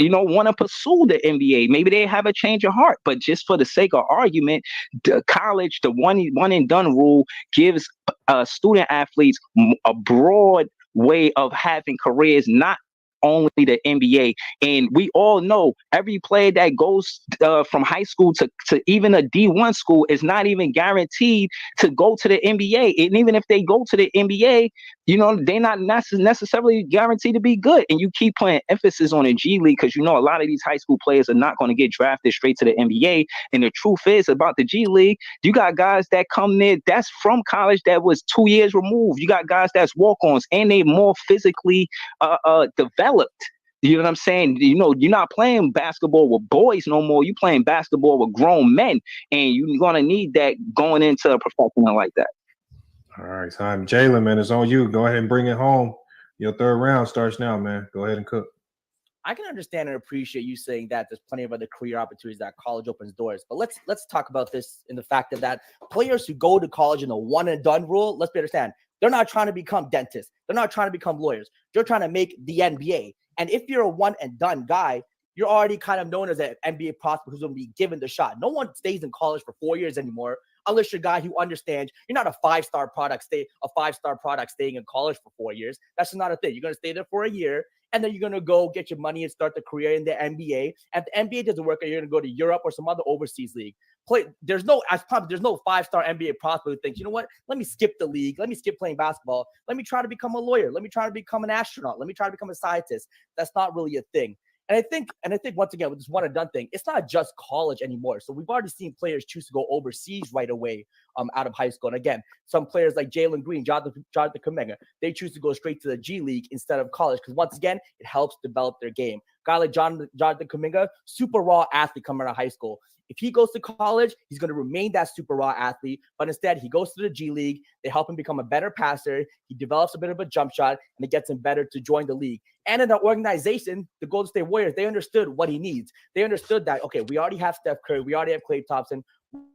want to pursue the NBA. Maybe they have a change of heart, but just for the sake of argument, the college, the one and done rule gives student athletes a broad way of having careers, not only the NBA. And we all know every player that goes from high school to even a D1 school is not even guaranteed to go to the NBA. And even if they go to the NBA, they're not necessarily guaranteed to be good. And you keep putting emphasis on the G League because a lot of these high school players are not going to get drafted straight to the NBA. And the truth is about the G League, you got guys that come there that's from college that was 2 years removed. You got guys that's walk-ons, and they more physically developed. You know what I'm saying? You're not playing basketball with boys no more. You're playing basketball with grown men, and you're going to need that going into a professional like that. All right, time. Jalen, man, it's on you. Go ahead and bring it home. Your third round starts now, man. Go ahead and cook. I can understand and appreciate you saying that there's plenty of other career opportunities that college opens doors. But let's talk about this in the fact of that players who go to college in a one and done rule, let's understand, they're not trying to become dentists. They're not trying to become lawyers. They're trying to make the NBA. And if you're a one and done guy, you're already kind of known as an NBA prospect who's going to be given the shot. No one stays in college for 4 years anymore, unless you're a guy who understands you're not a five-star product staying in college for 4 years. That's just not a thing. You're going to stay there for a year, and then you're going to go get your money and start the career in the NBA. And if the NBA doesn't work, you're going to go to Europe or some other overseas league. There's no five-star NBA prospect who thinks, you know what, let me skip the league. Let me skip playing basketball. Let me try to become a lawyer. Let me try to become an astronaut. Let me try to become a scientist. That's not really a thing. And I think once again, with this one and done thing, it's not just college anymore. So we've already seen players choose to go overseas right away out of high school. And again, some players like Jalen Green, Jonathan Kuminga, they choose to go straight to the G League instead of college because once again, it helps develop their game. Guy like Jonathan Kuminga, super raw athlete coming out of high school. If he goes to college, he's going to remain that super raw athlete, but instead he goes to the G League. They help him become a better passer. He develops a bit of a jump shot, and it gets him better to join the league. And in the organization, the Golden State Warriors, they understood what he needs. They understood that, okay, we already have Steph Curry. We already have Klay Thompson.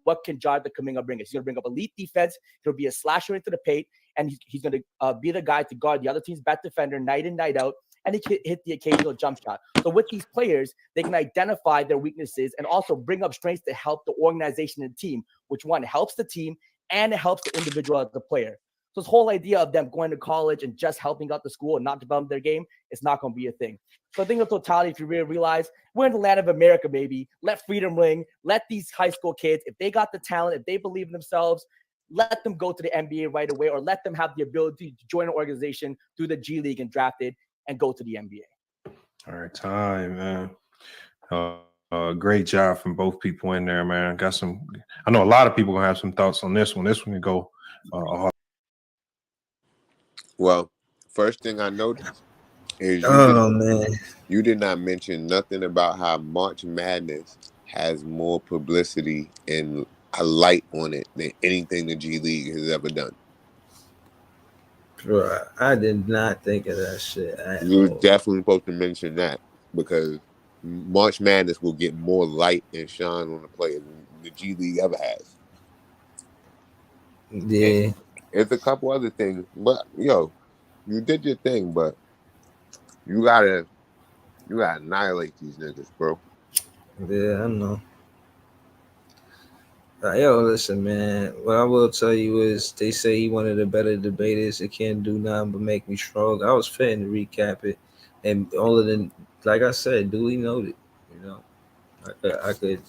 What can Jonathan Kuminga bring us? He's going to bring up elite defense. He'll be a slasher into the paint, and he's going to be the guy to guard the other team's best defender night in, night out, and he can hit the occasional jump shot. So with these players, they can identify their weaknesses and also bring up strengths to help the organization and team, which one helps the team and it helps the individual as the player. So this whole idea of them going to college and just helping out the school and not developing their game is not going to be a thing. So I think of totality, if you really realize we're in the land of America, baby, let freedom ring. Let these high school kids, if they got the talent, if they believe in themselves, let them go to the NBA right away, or let them have the ability to join an organization through the G League and drafted and go to the NBA. All right, time, man. Great job from both people in there, man. I know a lot of people gonna have some thoughts on this one. This one can go Well, first thing I noticed is you did not mention nothing about how March Madness has more publicity and a light on it than anything the G League has ever done. Bro, I did not think of that shit. You're definitely supposed to mention that because March Madness will get more light and shine on the player than the G League ever has. Yeah. It's a couple other things, but you did your thing, but you gotta annihilate these niggas, bro. Yeah, I know. Listen, man. What I will tell you is they say he one of the better debaters. It can't do nothing but make me strong. I was fitting to recap it, and all of them, like I said, duly noted. You know, I could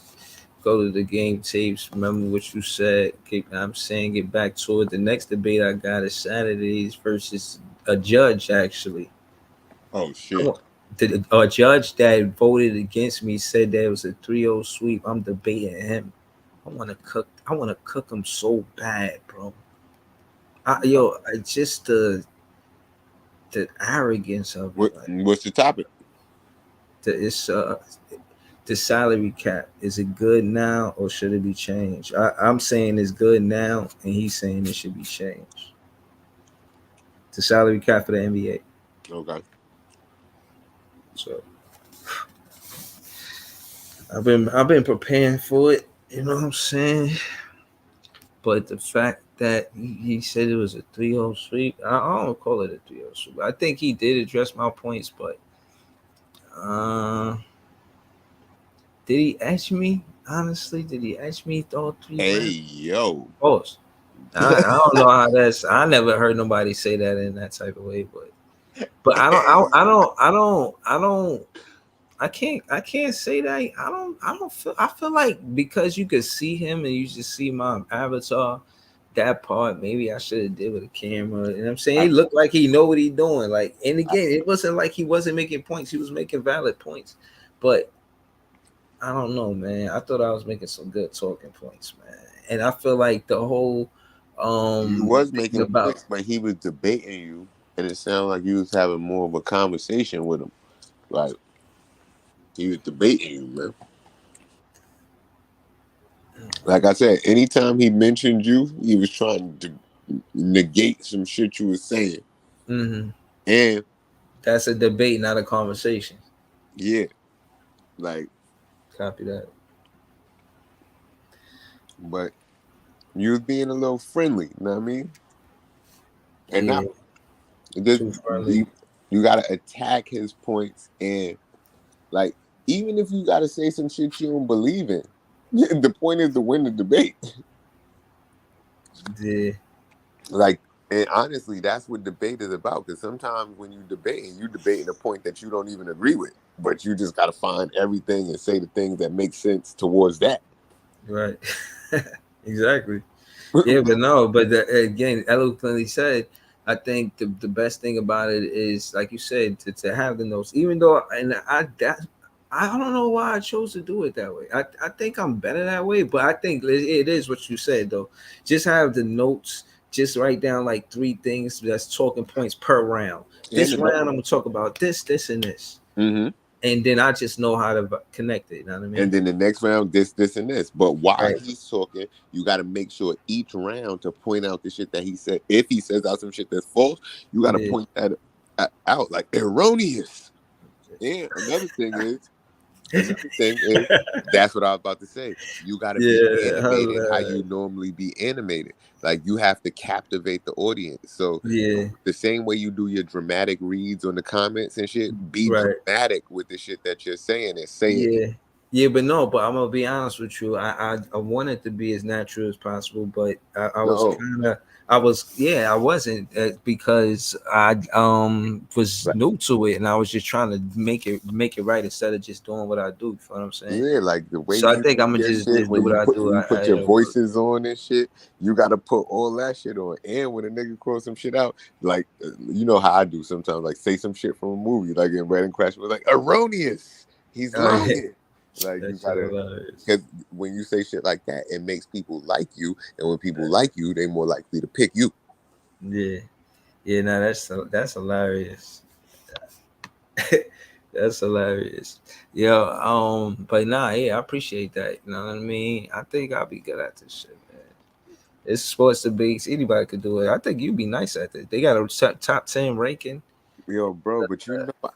go to the game tapes. Remember what you said. I'm saying get back to it. The next debate I got is Saturdays versus a judge. Actually, oh shit. A judge that voted against me said that it was a 3-0 sweep. I'm debating him. I want to cook him so bad, bro. Just the arrogance of it. What's the topic? The salary cap. Is it good now or should it be changed? I'm saying it's good now, and he's saying it should be changed. The salary cap for the NBA. Okay. So I've been preparing for it. You know what I'm saying? But the fact that he said it was a 3-0 sweep, I don't call it a 3-0 sweep. I think he did address my points, but did he ask me? Honestly, did he ask me all 3 Hey, rounds? yo. Pause. I don't know how that's. I never heard nobody say that in that type of way, but I can't say that. I feel like because you could see him and you just see my avatar, that part maybe I should have did with a camera. You know what I'm saying? He looked like he know what he doing. Like, and again, it wasn't like he wasn't making points. He was making valid points. But I don't know, man. I thought I was making some good talking points, man. And I feel like the whole he was making points, but he was debating you, and it sounded like you was having more of a conversation with him. Like he was debating you, man. Like I said, anytime he mentioned you, he was trying to negate some shit you was saying. Mm-hmm. And that's a debate, not a conversation. Yeah, like, Copy that. but you was being a little friendly. You know what I mean? And Yeah, not just too friendly. you gotta attack his points and like even if you gotta say some shit you don't believe in, the point is to win the debate. Yeah, Like, and honestly, that's what debate is about. Because sometimes when you debating a point that you don't even agree with, but you just gotta find everything and say the things that make sense towards that. right. Exactly. Yeah, but no, but again, eloquently said. I think the best thing about it is, like you said, to have the notes. Even though, and I don't know why I chose to do it that way. I think I'm better that way, but I think it is what you said though. Just have the notes. Just write down like 3 things that's talking points per round. And This the round, I'm gonna talk about this, and this, mm-hmm. and then I just know how to connect it. You know what I mean? And then the next round, this, and this. But while Right. he's talking, you got to make sure each round to point out the shit that he said. If he says out some shit that's false, you got to Yeah. point that out like erroneous. And another thing is that's what I was about to say. You got to be Yeah, animated how you normally be animated. Like you have to captivate the audience. So yeah, the same way you do your dramatic reads on the comments and shit, be right. dramatic with the shit that you're saying and say it. Yeah, yeah, but no, but I'm gonna be honest with you. I wanted to be as natural as possible, but I was No. kind of, I wasn't because I was Like, new to it, and I was just trying to make it right instead of just doing what I do. You know what I'm saying? yeah, like the way So I you think do I'm gonna your just shit do when what you I put do. your It'll work. voices on and shit, you got to put all that shit on. And when a nigga cross some shit out, like you know how I do sometimes, like say some shit from a movie, like in Red and Crash was like erroneous. He's Yeah, lying. Like you that shit gotta, hilarious. because when you say shit like that, it makes people like you, and when people like you, they more likely to pick you. Yeah, yeah, no, that's hilarious. That's hilarious. Yeah, but nah, yeah, I appreciate that. You know what I mean? I think I'll be good at this shit, man. It's sports debates. Anybody could do it. I think you'd be nice at it. They got a top 10 ranking. Yo, bro, but you know,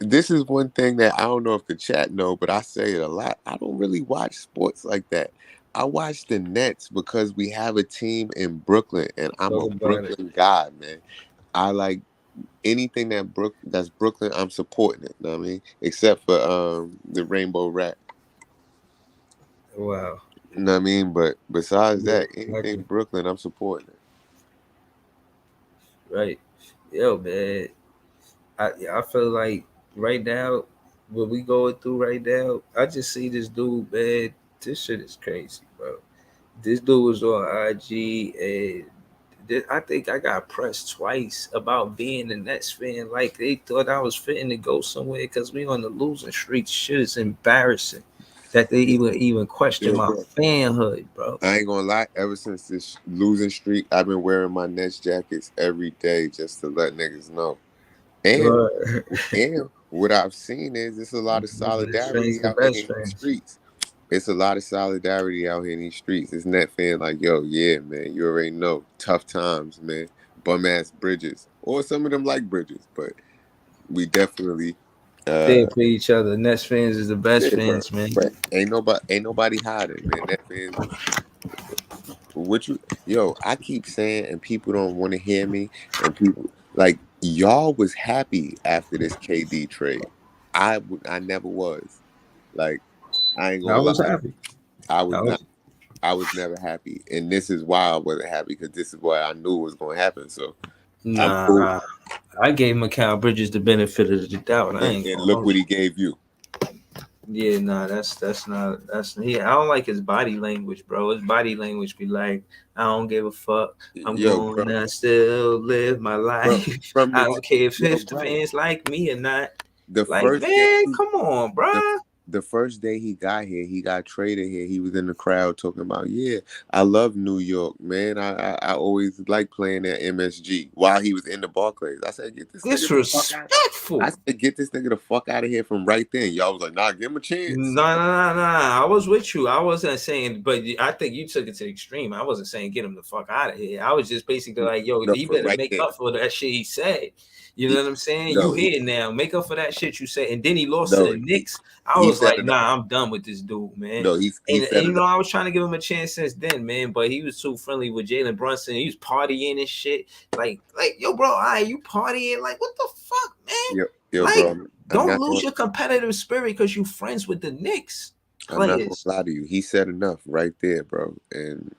this is one thing that I don't know if the chat know, but I say it a lot. I don't really watch sports like that. I watch the Nets because we have a team in Brooklyn, and I'm Talk a about it. Brooklyn guy, man. I like anything that's Brooklyn. I'm supporting it. You know what I mean, except for the Rainbow Rat. Wow. You know what I mean, but besides Yeah, that, anything exactly. Brooklyn, I'm supporting it. Right. Yo, man. I feel like right now, what we going through right now, I just see this dude, man. This shit is crazy, bro. This dude was on IG, and I think I got pressed twice about being a Nets fan. Like they thought I was fitting to go somewhere because we on the losing streak. Shit is embarrassing that they even question Yo, my bro, fanhood, bro. I ain't gonna lie. Ever since this losing streak, I've been wearing my Nets jackets every day just to let niggas know. And and what I've seen is it's a lot of Best solidarity fans, the out here best in these fans. streets. It's a lot of solidarity out here in these streets. It's net fan like, yo, yeah, man, you already know. Tough times, man. Bum ass Bridges. Or some of them like Bridges, but we definitely There for each other. Nets fans is the best yeah, bro. fans, man. But ain't nobody hiding, man. Net fans is what you yo, I keep saying and people don't want to hear me and people like y'all was happy after this KD trade. I never was. Like I ain't I gonna was lie. happy. I was I not was I was never happy. And this is why I wasn't happy because this is what I knew was gonna happen. So I'm cool. nah. I gave Mikal Bridges the benefit of the doubt. I ain't And gonna look hold what he you. gave you. Yeah, nah, that's not that's I don't like his body language, bro. His body language be like, I don't give a fuck. I'm Yo, going bro, to still live my bro, life. from I the don't care yo, if the bro. fans like me or not. The Like, first day man, come on, the bro. the first day he got here, he got traded here. He was in the crowd talking about, yeah, I love New York, man. I always like playing at MSG while he was in the Barclays. I said, get this nigga the fuck out. I Disrespectful. said, get this nigga the fuck out of here from right then. Y'all was like, nah, give him a chance. Nah. I was with you. I wasn't saying, but I think you took it to the extreme. I wasn't saying get him the fuck out of here. I was just basically like, yo, No, he for better right make then. up for that shit he said. You know what I'm saying? No, you here now. Make up for that shit you said. And then he lost to no, the Knicks. I he was said like, enough. nah, I'm done with this dude, man. No, he And said you know, enough. I was trying to give him a chance since then, man. But he was too friendly with Jalen Brunson. He was partying and shit. Like, yo, bro, you partying? Like, what the fuck, man? Yo, Like, bro, I'm don't not lose going. your competitive spirit because you friends with the Knicks I'm not gonna players. lie to you. He said enough right there, bro, and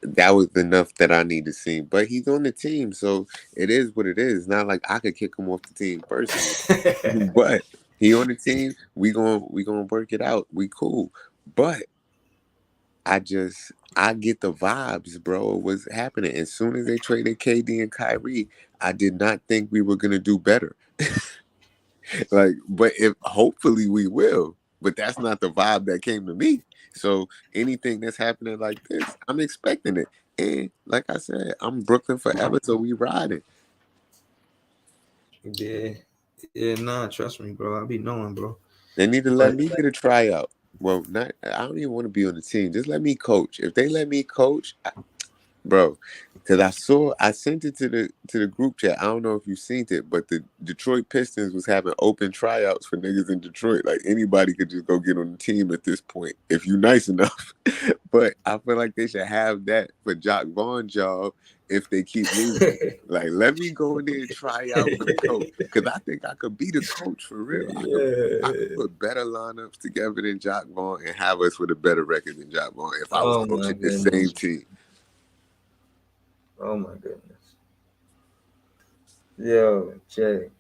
that was enough that I need to see. But he's on the team, so it is what it is. It's not like I could kick him off the team personally, but he on the team. We gonna work it out. We cool. But I get the vibes, bro. What's happening? As soon as they traded KD and Kyrie, I did not think we were gonna do better. Like, but if hopefully we will. But that's not the vibe that came to me. So anything that's happening like this, I'm expecting it. And like I said, I'm Brooklyn forever, so we riding. Yeah, nah, trust me, bro. I be knowing, bro. They need to let me get a tryout. Well, not I don't even want to be on the team. Just let me coach. If they let me coach, bro, because I sent it to the group chat. I don't know if you seen it, but the Detroit Pistons was having open tryouts for niggas in Detroit. Like anybody could just go get on the team at this point if you nice enough. But I feel like they should have that for Jock Vaughn's job if they keep losing. Like, let me go in there and try out for the coach because I think I could be the coach for real. I could put better lineups together than Jock Vaughn and have us with a better record than Jock Vaughn if I was coaching the same team. Oh my goodness. Yo, Jay.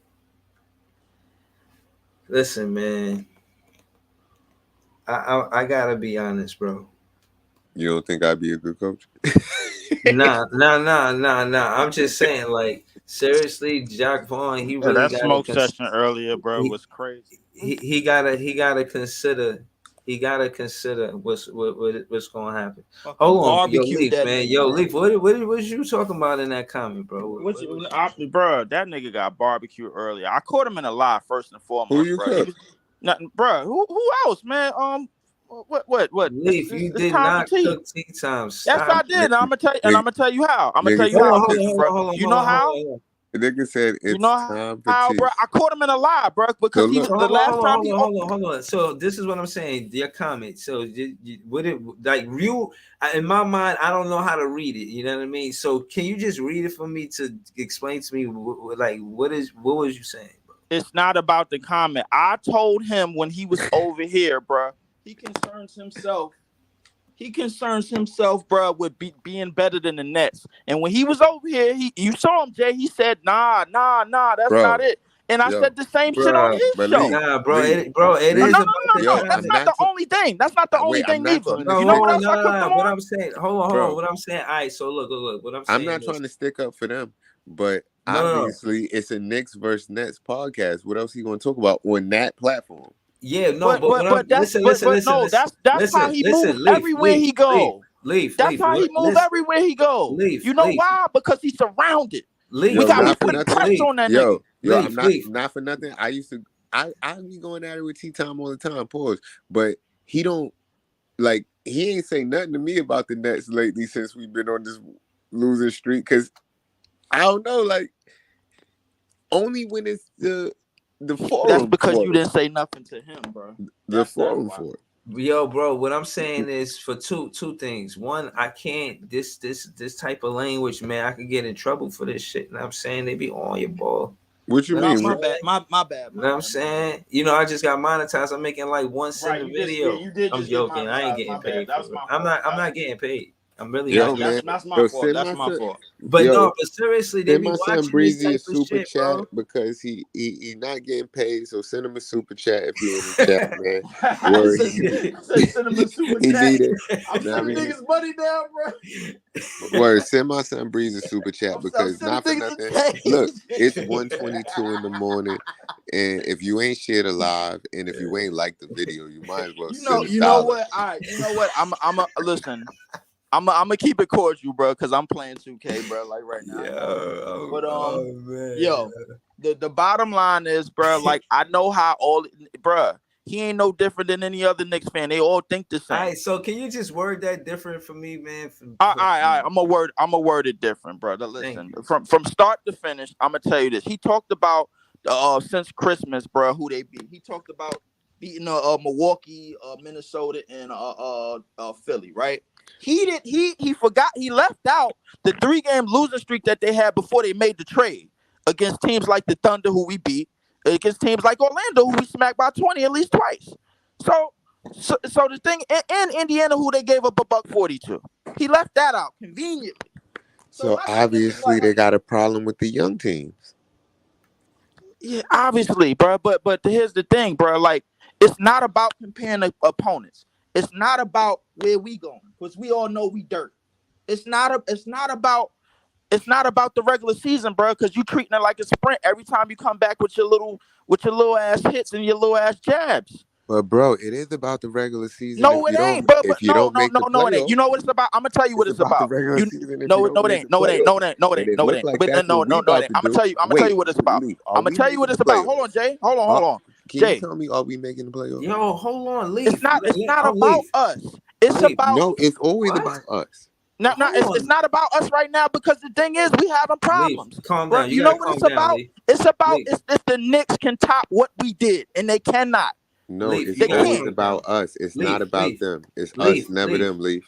Listen, man. I gotta be honest, bro. You don't think I'd be a good coach? Nah. I'm just saying, like, seriously, Jock Vaughn, he really that got smoke session earlier, bro, was crazy. He gotta consider. He gotta consider what's gonna happen. Hold on, yo, Leaf, man. Yo, Leaf, what was you talking about in that comment, bro? Bro, that nigga got barbecued earlier. I caught him in a lie first and foremost. Who you cook? Nothing, bro. Who else, man? What? Leaf, you did not cook tea time. Yes, I did. And I'm gonna tell you how. I'm gonna tell you how, bro. You know how? The nigga said it's time for how, tea. bro? I caught him in a lie, bro, because he was the last time he. Hold on. So this is what I'm saying. Your comment. So would it like you? In my mind, I don't know how to read it. You know what I mean? So can you just read it for me to explain to me like what was you saying, bro? It's not about the comment. I told him when he was over here, bro. He concerns himself, bro, with being better than the Nets. And when he was over here, you saw him, Jay. He said, nah, that's not it. And I said the same shit on his show. Nah, bro, it is. No. That's not the only thing. That's not the only thing neither. You know what else I cooked them on? What I'm saying, hold on. What I'm saying, all right. So look. What I'm saying, I'm not trying to stick up for them, but obviously it's a Knicks versus Nets podcast. What else are you going to talk about on that platform? Yeah, no, but listen. That's how he moves everywhere he goes. That's how he moves everywhere he goes. You know why? Because he's surrounded. We put pressure on that nigga. I'm not for nothing. I be going at it with T Time all the time. Pause. But he don't like. He ain't say nothing to me about the Nets lately since we've been on this losing streak. Because I don't know, like only when it's the forum. That's because you didn't say nothing to him, bro. The forum for it. Yo, bro, what I'm saying is for two things. One, I can't this type of language, man. I could get in trouble for this shit. And I'm saying they be on your ball. What you mean? My bad. You know what I'm saying? You know, I just got monetized. I'm making like 1 cent a video. I'm joking. I ain't getting paid. I'm not getting paid. I'm really not. That's my fault. That's my fault. But no, but seriously, they be my son watching Breezy this type a of super shit, chat bro. because he not getting paid. So send him a super chat if you're in the chat, man. Send him a super He chat. need it. I'm sending niggas money down, bro. Word, send my son Breezy a super chat because not for nothing. Look, it's 1:22 in the morning, and if you ain't shared a live, and if you ain't liked the video, you might as well send a You know what? All right, you know what? I'm a listen. I'm gonna keep it cordial, bro, because I'm playing 2K, bro, like right now. The bottom line is, bro, like I know how bro, he ain't no different than any other Knicks fan. They all think the same. All right, so can you just word that different for me, man? All right. I'm a word it different, brother. Listen, from start to finish, I'm gonna tell you this. He talked about since Christmas, bro, who they beat. He talked about beating Milwaukee, Minnesota, and Philly, right? He forgot. He left out the 3-game losing streak that they had before they made the trade against teams like the Thunder, who we beat, against teams like Orlando, who we smacked by 20 at least twice. So the thing, and Indiana, who they gave up a $140 to, he left that out conveniently. So obviously they got a problem with the young teams. Yeah, obviously, bro. But here's the thing, bro. Like, it's not about comparing the opponents. It's not about where we going, because we all know we dirt. It's not about the regular season, bro, because you treating it like a sprint every time you come back with your little ass hits and your little ass jabs. But bro, it is about the regular season. No, it ain't. But if you don't make the it ain't. You know what it's about? I'm gonna tell you what it's about. The regular season. No, it ain't. No, it ain't. No, it ain't. No, it ain't. No, it ain't. No, it ain't. I'm gonna tell you. I'm gonna tell you what it's about. I'm gonna tell you what it's about. Hold on, Jay. Hold on. Can you tell me, are we making the playoffs? Yo, hold on, Leaf. It's not about us. It's about. No, it's always about us. No, it's not about us right now, because the thing is, we having problems. Leaf, calm down. You know what it's about? Leaf. It's about if the Knicks can top what we did, and they cannot. No, it's always about us. It's not about them. It's us, never them. Leaf.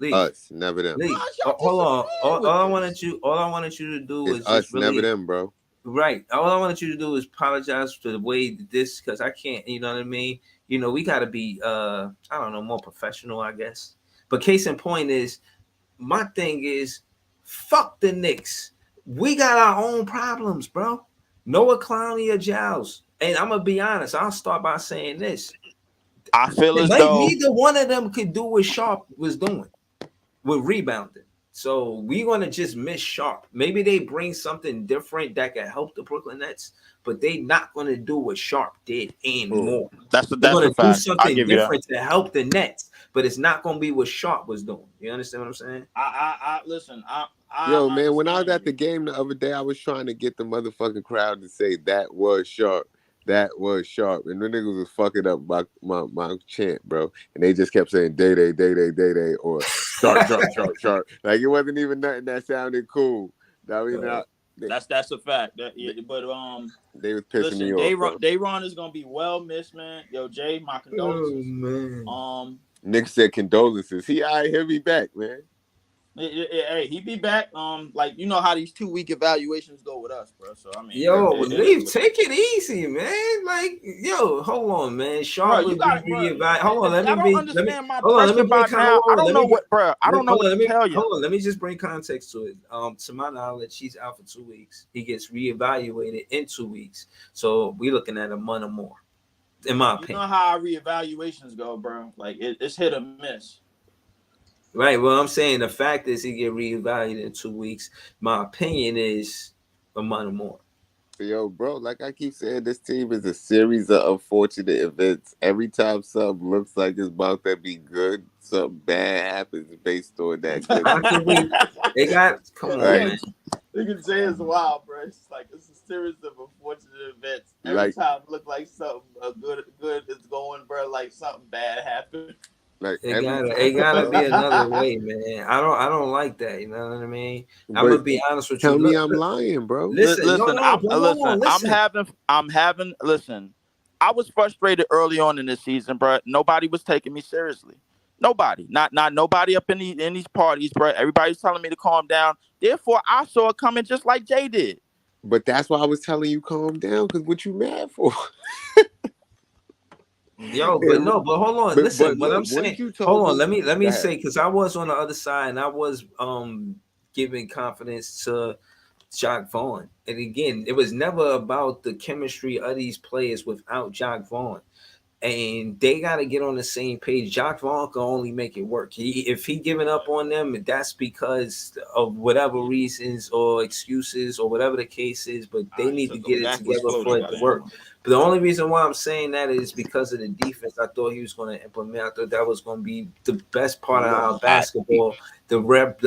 Us, never them. Hold on. All I wanted you to do is us, never them, bro. Right. All I wanted you to do is apologize for the way this, because I can't. You know what I mean? You know, we got to be I don't know, more professional, I guess. But case in point is, my thing is, fuck the Knicks. We got our own problems, bro. Noah Clowney or Giles. And I'm gonna be honest. I'll start by saying this. I feel as though neither one of them could do what Sharpe was doing with rebounding. So we're gonna just miss Sharpe. Maybe they bring something different that can help the Brooklyn Nets, but they not gonna do what Sharpe did and more. That's gonna a fact. do something different to help the Nets, but it's not gonna be what Sharpe was doing. You understand what I'm saying? I listen. Yo, man, when I was at the game the other day, I was trying to get the motherfucking crowd to say that was Sharpe. That was Sharpe. And the niggas was fucking up my chant, bro. And they just kept saying day, or Sharpe. Like, it wasn't even nothing that sounded cool. I mean, that's a fact. But they was pissing me off. Dayron is gonna be well missed, man. Yo, Jay, my condolences. Oh, man. Nick said condolences. He'll be back, man. Hey, he be back. Like, you know how these 2-week evaluations go with us, bro. So I mean, Leave, take it easy, man. Like, yo, hold on, man. Sharpe would be reevaluated. Hold on, let me just bring context to it. To my knowledge, he's out for 2 weeks. He gets reevaluated in 2 weeks. So we're looking at a month or more, in my opinion. You know how our reevaluations go, bro. Like, it's hit or miss. Right. Well, I'm saying the fact is he get reevaluated in 2 weeks. My opinion is a month or more. Yo, bro, like I keep saying, this team is a series of unfortunate events. Every time something looks like it's about to be good, something bad happens based on that. Come on, right. Man. You can say it's wild, bro. It's like it's a series of unfortunate events. Every time it look like something good is going, bro. Like something bad happened. Like it gotta be another way, man. I don't like that. You know what I mean? I'm gonna be honest with you. Tell me I'm lying, bro. Listen. I was frustrated early on in this season, bro. Nobody was taking me seriously. Nobody, not nobody up in these parties, bro. Everybody's telling me to calm down. Therefore, I saw it coming just like Jay did. But that's why I was telling you calm down, because what you mad for? Yo, but hold on. Listen, what I'm saying. Hold on. Let me say, because I was on the other side and I was giving confidence to Jacques Vaughn. And again, it was never about the chemistry of these players without Jacques Vaughn. And they got to get on the same page. Jacques Vaughn can only make it work. If he giving up on them, that's because of whatever reasons or excuses or whatever the case is. But they need to get it together for it to work. But the only reason why I'm saying that is because of the defense. I thought he was going to implement. I thought that was going to be the best part of our basketball.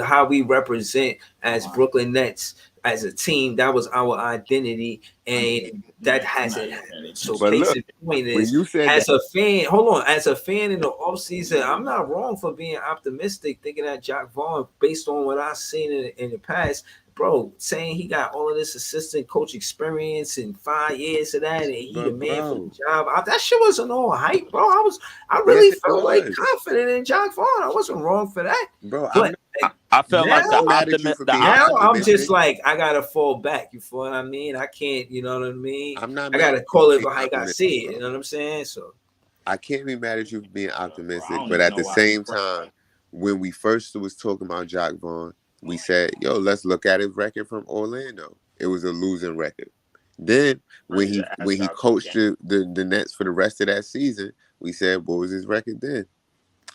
How we represent as Brooklyn Nets as a team. That was our identity, and that hasn't happened. So But case look, in point when is, you said as that, a fan, hold on, as a fan in the offseason, I'm not wrong for being optimistic, thinking that Jack Vaughn, based on what I've seen in the past, bro, saying he got all of this assistant coach experience in 5 years of that, and he the but man for the bro, job. That shit wasn't all hype, bro. I yes, really it felt like was, confident in Jack Vaughn. I wasn't wrong for that. bro. But I felt now, like I'm not mad at you for being I'm just optimistic. like, I gotta fall back. You feel what I mean? I can't, you know what I mean? I'm not I mad at gotta you call for it being like I optimistic, see it. bro. You know what I'm saying? So I can't be mad at you for being optimistic, but at the same time, when we first was talking about Jack Vaughn, we said, "Yo, let's look at his record from Orlando. It was a losing record." Then when he coached the Nets for the rest of that season, we said, "What was his record then?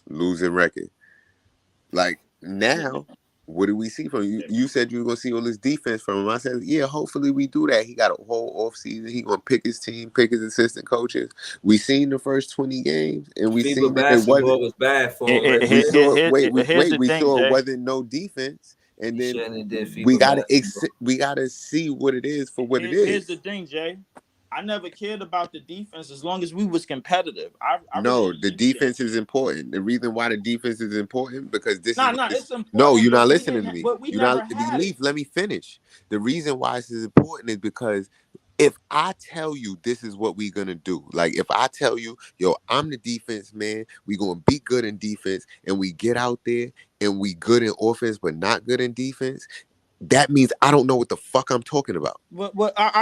Losing record." Like now, what do we see from you? You said you were gonna see all this defense from him. I said, yeah, hopefully we do that. He got a whole off season. He gonna pick his team, pick his assistant coaches. We seen the first 20 games, and we FIBA seen that it wasn't. basketball was bad for him. We saw Here's the we thing, saw it Jay. wasn't no defense, and He then shouldn't have did we FIBA basketball. gotta see what it is for what it Here's the is. thing, Jay. I never cared about the defense as long as we was competitive. I really No, didn't the give a damn. defense is important. The reason why the defense is important because this is Nah, it's important. no, you're not But listening to me. we You're never not had leave. it. Let me finish. The reason why this is important is because if I tell you this is what we're gonna do, like if I tell you, yo, I'm the defense man, we gonna be good in defense, and we get out there and we good in offense but not good in defense, that means I don't know what the fuck I'm talking about.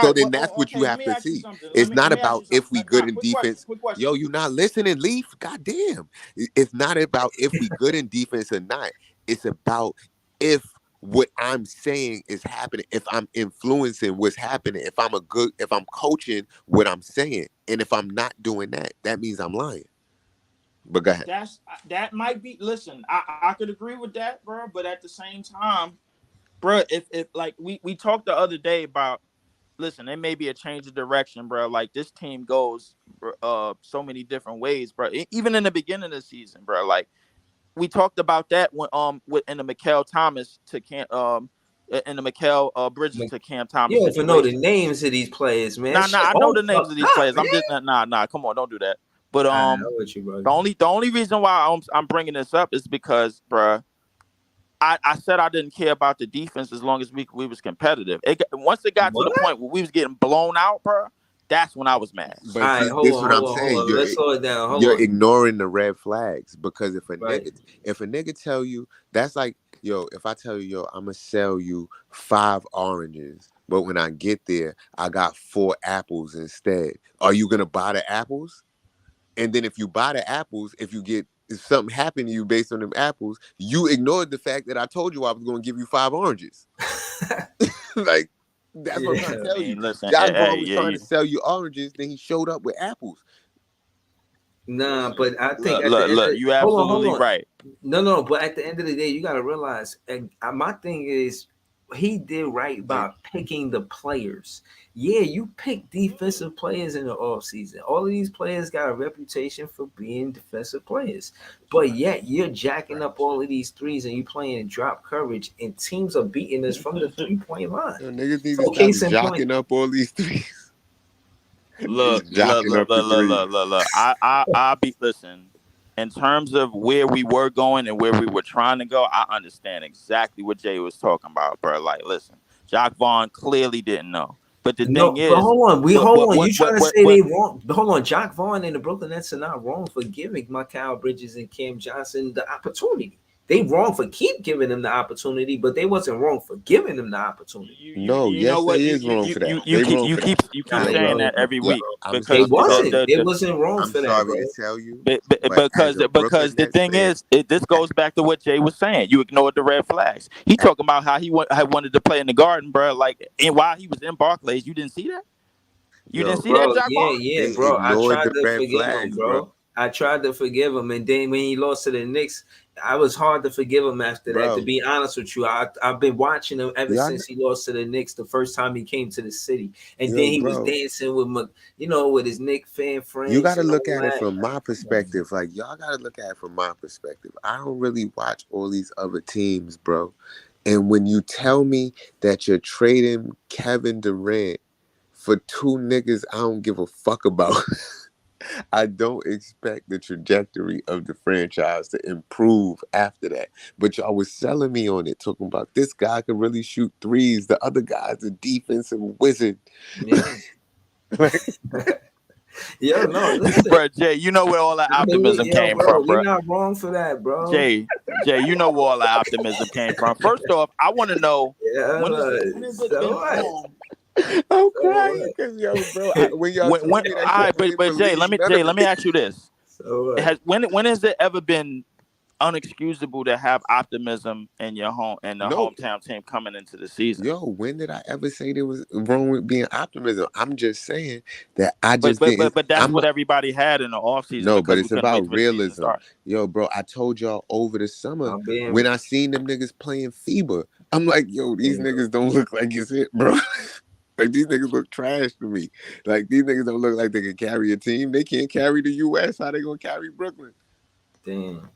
So then that's what you Let have me to ask you see. something. It's Let not me ask about you if something. we good in Quick question. defense. Quick question. Yo, you not listening, Leaf? God damn. It's not about if we good in defense or not. It's about if what I'm saying is happening, if I'm influencing what's happening, if I'm coaching what I'm saying. And if I'm not doing that, that means I'm lying. But go ahead. That might be. Listen, I could agree with that, bro. But at the same time, bro, if like we talked the other day about, listen, it may be a change of direction, bro. Like this team goes so many different ways, bro. Even in the beginning of the season, bro. Like we talked about that when in the Mikael Thomas to Cam in the Mikael Bridges to Cam Thomas You don't even know the situation. names of these players, man. Nah, Shit I know all the names of fucked these up, players. man. I'm just nah. Come on, don't do that. But I'm with you, bro. the only reason why I'm bringing this up is because, bro, I said I didn't care about the defense as long as we was competitive. Once it got to the point where we was getting blown out, bro, that's when I was mad. But All right, see, hold this is on, what I'm hold on, saying. hold on. Let's slow it down. Hold You're on. ignoring the red flags because if a Right. nigga tell you, that's like, yo, if I tell you, yo, I'm gonna sell you 5 oranges, but when I get there, I got 4 apples instead. Are you gonna buy the apples? And then if you buy the apples, if something happened to you based on them apples, you ignored the fact that I told you I was gonna give you 5 oranges. Like, that's what I'm trying to tell you. Listen, Jack Vaughn was trying to sell you oranges, then he showed up with apples. Nah, but I think look, you absolutely hold on. right. No, but at the end of the day, you got to realize, and my thing is, he did right by picking the players. Yeah, you pick defensive players in the offseason. All of these players got a reputation for being defensive players. But yet you're jacking up all of these threes and you playing in drop coverage, and teams are beating us from the 3-point line. Yo, niggas need So to case stop in point, jocking up all these threes. Look. I'll be listen. In terms of where we were going and where we were trying to go, I understand exactly what Jay was talking about, bro. Like, listen, Jacques Vaughn clearly didn't know. But the thing is, but hold on. You trying to say what, they wrong? But hold on. Jock Vaughn and the Brooklyn Nets are not wrong for giving Mikal Bridges and Cam Johnson the opportunity. They wrong for keep giving them the opportunity, but they wasn't wrong for giving them the opportunity. No, yes, they is wrong for that. They wrong for that. You keep saying that every week I'm because they wasn't wrong I'm for that, sorry bro. to tell you, because the thing is, this goes back to what Jay was saying. You ignored the red flags. He talking about how he wanted to play in the Garden, bro. Like, and while he was in Barclays, you didn't see that. You didn't see that, Jack Vaughn? Yeah, They bro. I ignored tried the to red forgive him, flags, bro. I tried to forgive him, and then when he lost to the Knicks, I was hard to forgive him after that. To be honest with you, I've been watching him ever since he lost to the Knicks the first time he came to the city, and then he was dancing with with his Knick fan friends. You got to look at it from my perspective. Like, y'all got to look at it from my perspective. I don't really watch all these other teams, bro. And when you tell me that you're trading Kevin Durant for two niggas I don't give a fuck about, I don't expect the trajectory of the franchise to improve after that. But y'all was selling me on it, talking about this guy could really shoot threes. The other guy's a defensive wizard. Yeah. Yo, no, listen. Bro, Jay, you know where all that optimism came from, bro. You're not wrong for that, bro. Jay, you know where all that optimism came from. First off, I want to know when is it been formed? I'm crying because bro, when y'all told me that all right, but Jay, let me ask you this. So when has it ever been unexcusable to have optimism in your home and the hometown team coming into the season? Yo, when did I ever say there was wrong with being optimism? I'm just saying that I just but that's what everybody had in the offseason. No, but it's about realism. Yo, bro, I told y'all over the summer when I seen them niggas playing FIBA, I'm like, yo, these niggas don't look like it's it, bro. Like, these niggas look trash to me. Like, these niggas don't look like they can carry a team. They can't carry the U.S. How they gonna carry Brooklyn? Damn.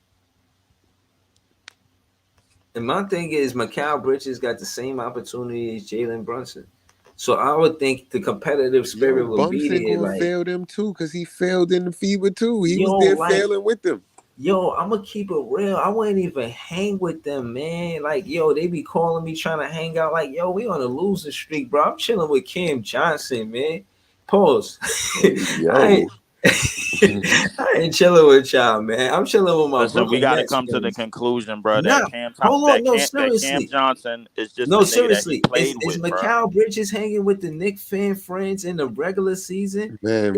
And my thing is, Mikal Bridges got the same opportunity as Jalen Brunson. So I would think the competitive spirit would be there. Gonna fail them too, because he failed in the FIBA too. He was there failing with them. Yo, I'm gonna keep it real. I wouldn't even hang with them, man. Like, yo, they be calling me trying to hang out. Like, yo, we on a losing streak, bro. I'm chilling with Cam Johnson, man. Pause. I ain't chilling with y'all, man. I'm chilling with my. Listen, we got to come to the conclusion, bro. That Cam Johnson is just seriously. That he played is Mikal Bridges hanging with the Knicks fan friends in the regular season? Man,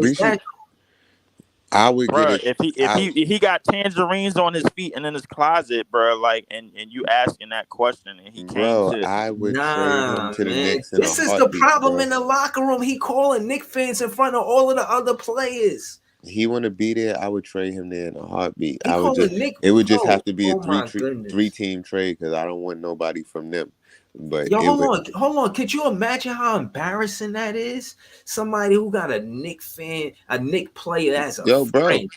I would get it. If he got tangerines on his feet and in his closet, bro, like, and you asking that question, and he came to, I would trade him to the Knicks. This is the problem in the locker room. He calling Knicks fans in front of all of the other players. He want to be there. I would trade him there in a heartbeat. It would just have to be a three-team trade because I don't want nobody from them. But yo, hold on. Could you imagine how embarrassing that is? Somebody who got a Knick fan, a Knick player as a friend.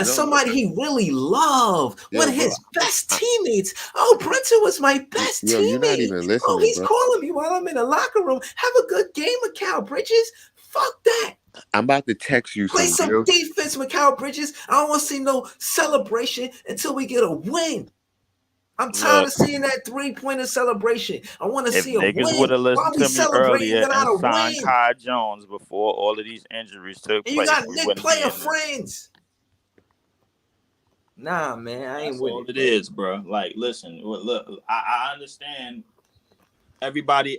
Somebody he really loved. One of his best teammates. Oh, Brunson was my best teammate. You're not even listening, he's calling me while I'm in the locker room. Have a good game, Mikal Bridges. Fuck that. I'm about to text you. Play some defense, Mikal Bridges. I don't want to see no celebration until we get a win. I'm tired of seeing that 3-pointer celebration. I want to see a win. Niggas would have listened to me earlier and signed Kai Jones before all of these injuries took place. You got Knick player friends. Nah, man, I ain't with all it is, bro. Like, listen, look, I understand. Everybody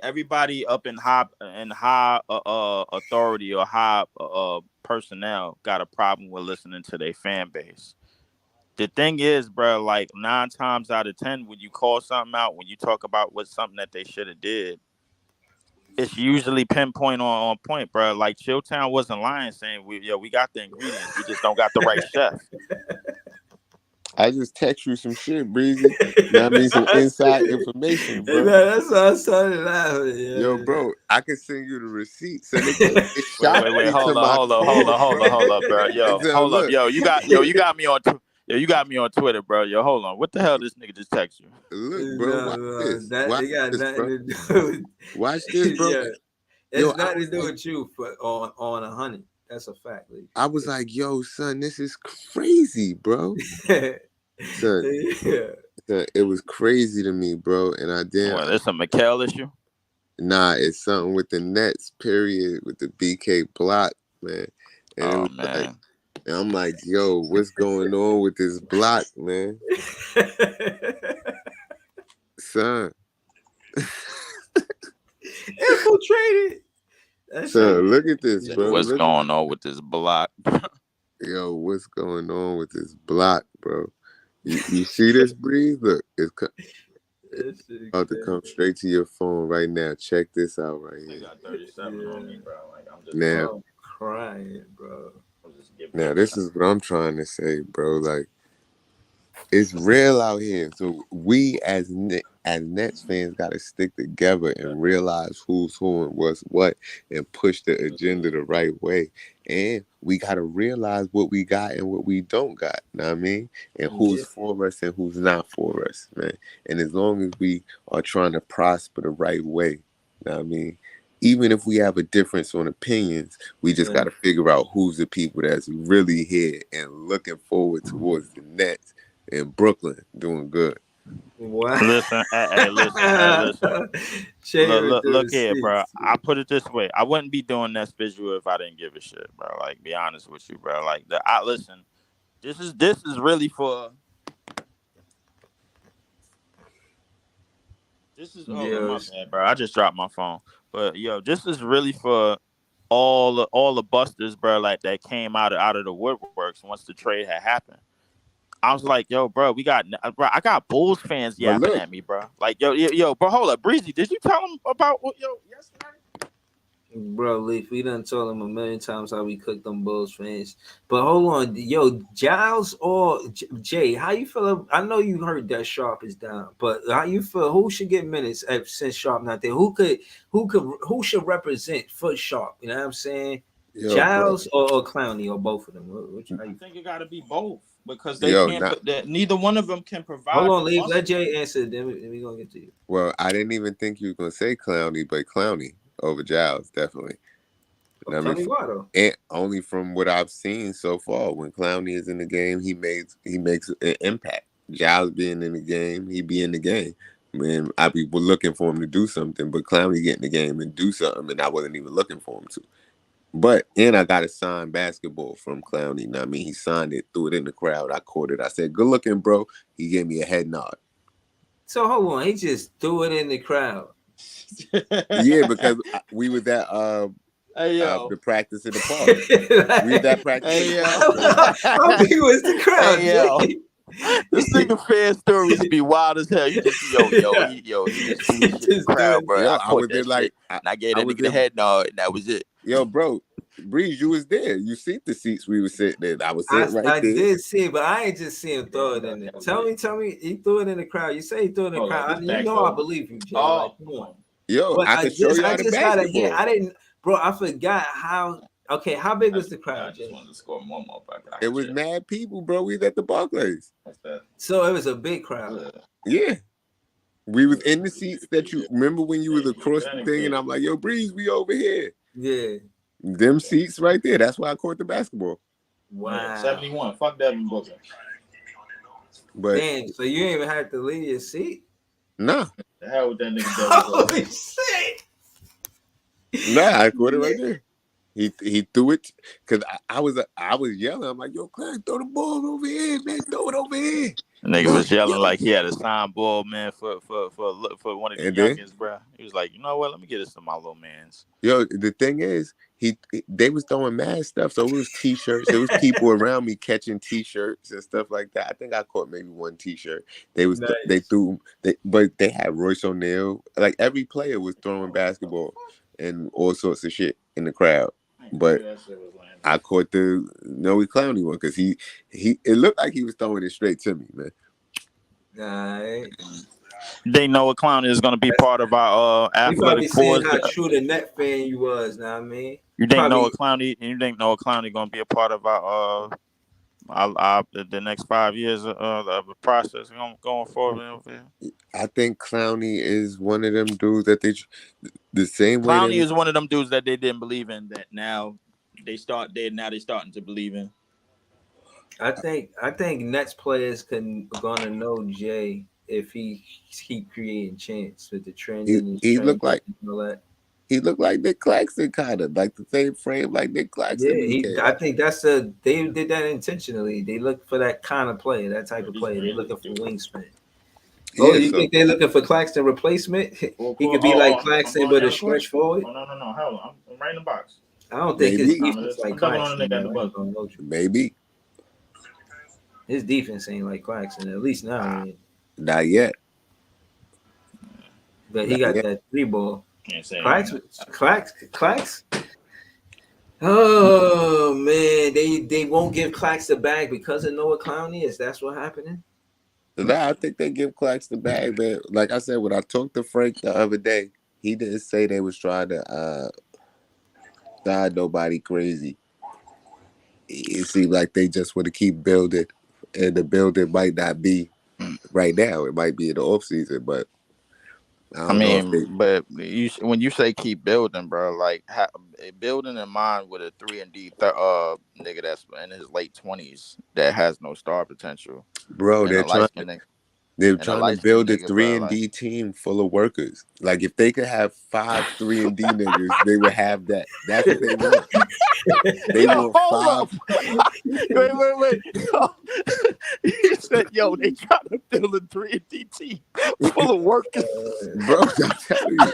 up in high authority or high personnel got a problem with listening to their fan base. The thing is, bro, like 9 times out of 10, when you call something out, when you talk about what's something that they should have did, it's usually pinpoint on point, bro. Like Chilltown wasn't lying, saying we got the ingredients, we just don't got the right chef. I just text you some shit, Breezy. I mean, some inside information, bro. That's what I started out. Yeah. Yo, bro, I can send you the receipt. Send it wait, hold up, bro. Yo, hold up, yo, you got me on. You got me on Twitter, bro. Yo, hold on. What the hell this nigga just text you? Look, bro, watch this. Watch this, bro. Yeah. It's nothing to do with you on 100. That's a fact, Lee. I was like, yo, son, this is crazy, bro. Son, it was crazy to me, bro. And I didn't. Well, that's a Mikal issue? Nah, it's something with the Nets, period, with the BK block, man. And man. And I'm like, yo, what's going on with this block, man? Son. Infiltrated. Son, look at this, bro. What's going on with this block? Yo, what's going on with this block, bro? You see this, Breeze? Look, it's about to come straight to your phone right now. Check this out right here. I got 37 on me, bro. Like, I'm just now, crying, bro. Now, this is what I'm trying to say, bro. Like, it's real out here. So we as as Nets fans, got to stick together and realize who's who and what's what, and push the agenda the right way. And we got to realize what we got and what we don't got. Know what I mean? And who's for us and who's not for us, man. And as long as we are trying to prosper the right way, know what I mean? Even if we have a difference on opinions, we just got to figure out who's the people that's really here and looking forward towards the Nets in Brooklyn doing good. Wow. Listen, hey, listen. Look here, bro. I put it this way: I wouldn't be doing that visual if I didn't give a shit, bro. Like, be honest with you, bro. Like, listen. This is really for. This is my bad, bro. I just dropped my phone, but yo, this is really for all the busters, bro. Like that came out of the woodworks once the trade had happened. I was like, yo, bro, I got Bulls fans yapping at me, bro. Like, yo, bro, hold up, Breezy, did you tell them about yesterday? Bro, Leaf, we done told him a million times how we cooked them Bulls fans. But hold on, yo, Giles or Jay, how you feel? I know you heard that Sharpe is down, but how you feel? Who should get minutes since Sharpe not there? Who should represent for Sharpe? You know what I'm saying? Yo, Giles or Clowney or both of them? I think it got to be both. Because they can't. Neither one of them can provide. Hold on, Leave. Let Jay answer. Then we gonna get to you. Well, I didn't even think you were gonna say Clowney, but Clowney over Giles definitely. Tell me why though. And only from what I've seen so far, when Clowney is in the game, he makes an impact. Giles being in the game, he be in the game. Man, I be looking for him to do something, but Clowney get in the game and do something, and I wasn't even looking for him to. But I got a signed basketball from Clowney. You know what I mean? He signed it, threw it in the crowd. I caught it. I said, "Good looking, bro." He gave me a head nod. So hold on, he just threw it in the crowd. Yeah, because we was at the practice in the park. We was at practice. How big was the crowd? Hey, this nigga fan stories be wild as hell. You just he just threw this shit in the crowd, bro. Yo, I was there like, I gave that nigga the head nod, and that was it. Yo, bro, Breeze, you was there. You see the seats we were sitting in. I was sitting right there. I did see it, but I ain't just see him throw it in there. Tell me, he threw it in the crowd. You say he threw it in the crowd. You know I believe you, Jay. Oh, come on. Yo, I can show you how to basketball. I didn't, bro. I forgot how. Okay, how big was the crowd? I just wanted to score one more. It was mad people, bro. We was at the Barclays. What's that? So it was a big crowd. Yeah. We was in the seats that you remember when you was across the thing, and I'm like, yo, Breeze, we over here. Yeah. Them seats right there. That's why I caught the basketball. Wow. 71. Fuck Devin Booker. But damn, so you ain't even had to leave your seat? Nah. The hell with that nigga Holy shit. Nah, I caught it right there. He threw it because I was yelling. I'm like, yo, Clan, throw the ball over here, man. Throw it over here. The nigga was yelling like he had a signed ball, man, for one of the youngins, bro. He was like, you know what? Let me get this to my little mans. Yo, the thing is, they was throwing mad stuff. So it was t-shirts. There was people around me catching t-shirts and stuff like that. I think I caught maybe one t-shirt. But they had Royce O'Neal. Like every player was throwing basketball and all sorts of shit in the crowd. But I caught the Noe Clowney one because he it looked like he was throwing it straight to me, man. Right. They know a Clowney is going to be part of our athletic force. How true the Net fan you was, know what I mean? You think Noah Clowney going to be a part of our the next 5 years of the process going forward? I think Clowney is one of them dudes that the same way. Clowney is one of them dudes that they didn't believe in that now they starting to believe in. I think Nets players gonna know Jay if he keep creating chance with the trending. He looked like Nick Claxton, kind of like the same frame like Nick Claxton. Yeah, I think they did that intentionally. They look for that kind of player, that type of player. They're looking for wingspan. You think they're looking for Claxton replacement? He could be like Claxton, but a stretch forward. No. Hell, I'm right in the box. I don't think his defense like Claxton. Maybe his defense ain't like Claxton, at least now. Not yet. But he got that 3-ball. Clax. Oh man, they won't give Clax the bag because of Noah Clowney. Is that's what happening? Nah, I think they give Clax the bag, man. Like I said, when I talked to Frank the other day, he didn't say they was trying to die nobody crazy. It seemed like they just want to keep building, and the building might not be right now. It might be in the off season, but I I don't know if they. mean, but when you say keep building, bro, like building in mind with a 3-and-D nigga that's in his late 20s that has no star potential, Bro, and a light skinned nigga, they're and a trying to light skinned build a nigga, three bro, and like. D team full of workers. Like if they could have 5 3 and D niggas, they would have that. That's what they want. They Yo, want hold five. up. wait. He said, yo, they trying to build a 3-and-D team full of workers. Bro, I'm telling you.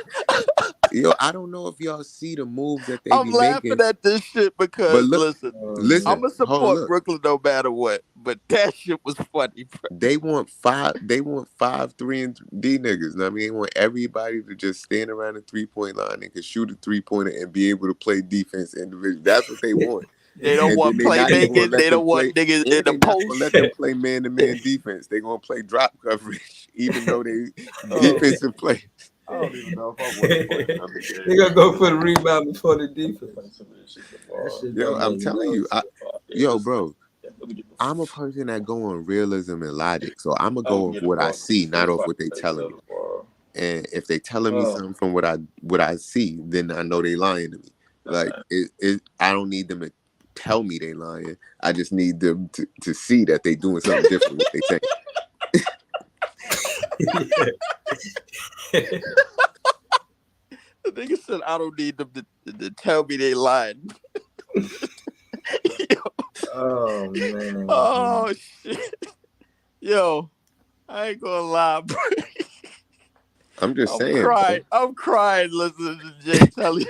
Yo, I don't know if y'all see the moves that they I'm be laughing making. at this shit But because, look, listen, I'm listen, going to hold on, support look. Brooklyn no matter what, but that shit was funny, bro. They want 5 3 and D niggas. I mean, they want everybody to just stand around the 3-point line and can shoot a 3-pointer and be able to play defense individually. That's what they want. They don't And then want they not even gonna playmaking. let They them don't want play, niggas in and the they not gonna post. let them play man-to-man defense. They gonna play drop coverage, even though they Oh. defensive play. I don't even know if I want to play another game. They gonna go for the rebound before the defense. That shit Yo, don't I'm make telling no you, sense. bro, I'm a person that go on realism and logic. So I'm gonna go I'm off get the what I ball. see, not off what they telling me. And if they telling me something from what I see, then I know they lying to me. Like I don't need them to tell me they lying. I just need them to see that they doing something different with what they saying. The nigga said, I don't need them to tell me they lying. Oh man. Oh shit. Yo, I ain't gonna lie, bro. I'm just saying, crying. bro. I'm crying listening to Jay tell you.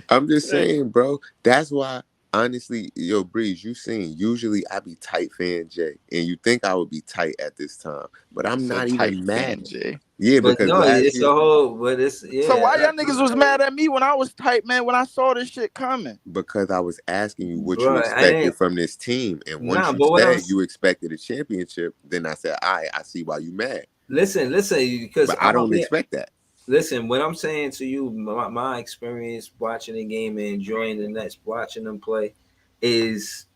I'm just saying, bro. That's why, honestly, yo, Breeze, you seen. Usually, I be tight fan Jay, and you think I would be tight at this time, but I'm So not tight even fan mad. Jay. Yeah, But because no, last it's year, a whole. But it's yeah. So why y'all niggas was mad at me when I was tight, man? When I saw this shit coming, because I was asking you what you Bro, I expected ain't. from this team, and once Nah, you but what I'm said you expected a championship, then I said, "I see why you mad." listen, because But I don't expect that. Listen, what I'm saying to you, my experience watching the game and enjoying the Nets, watching them play, is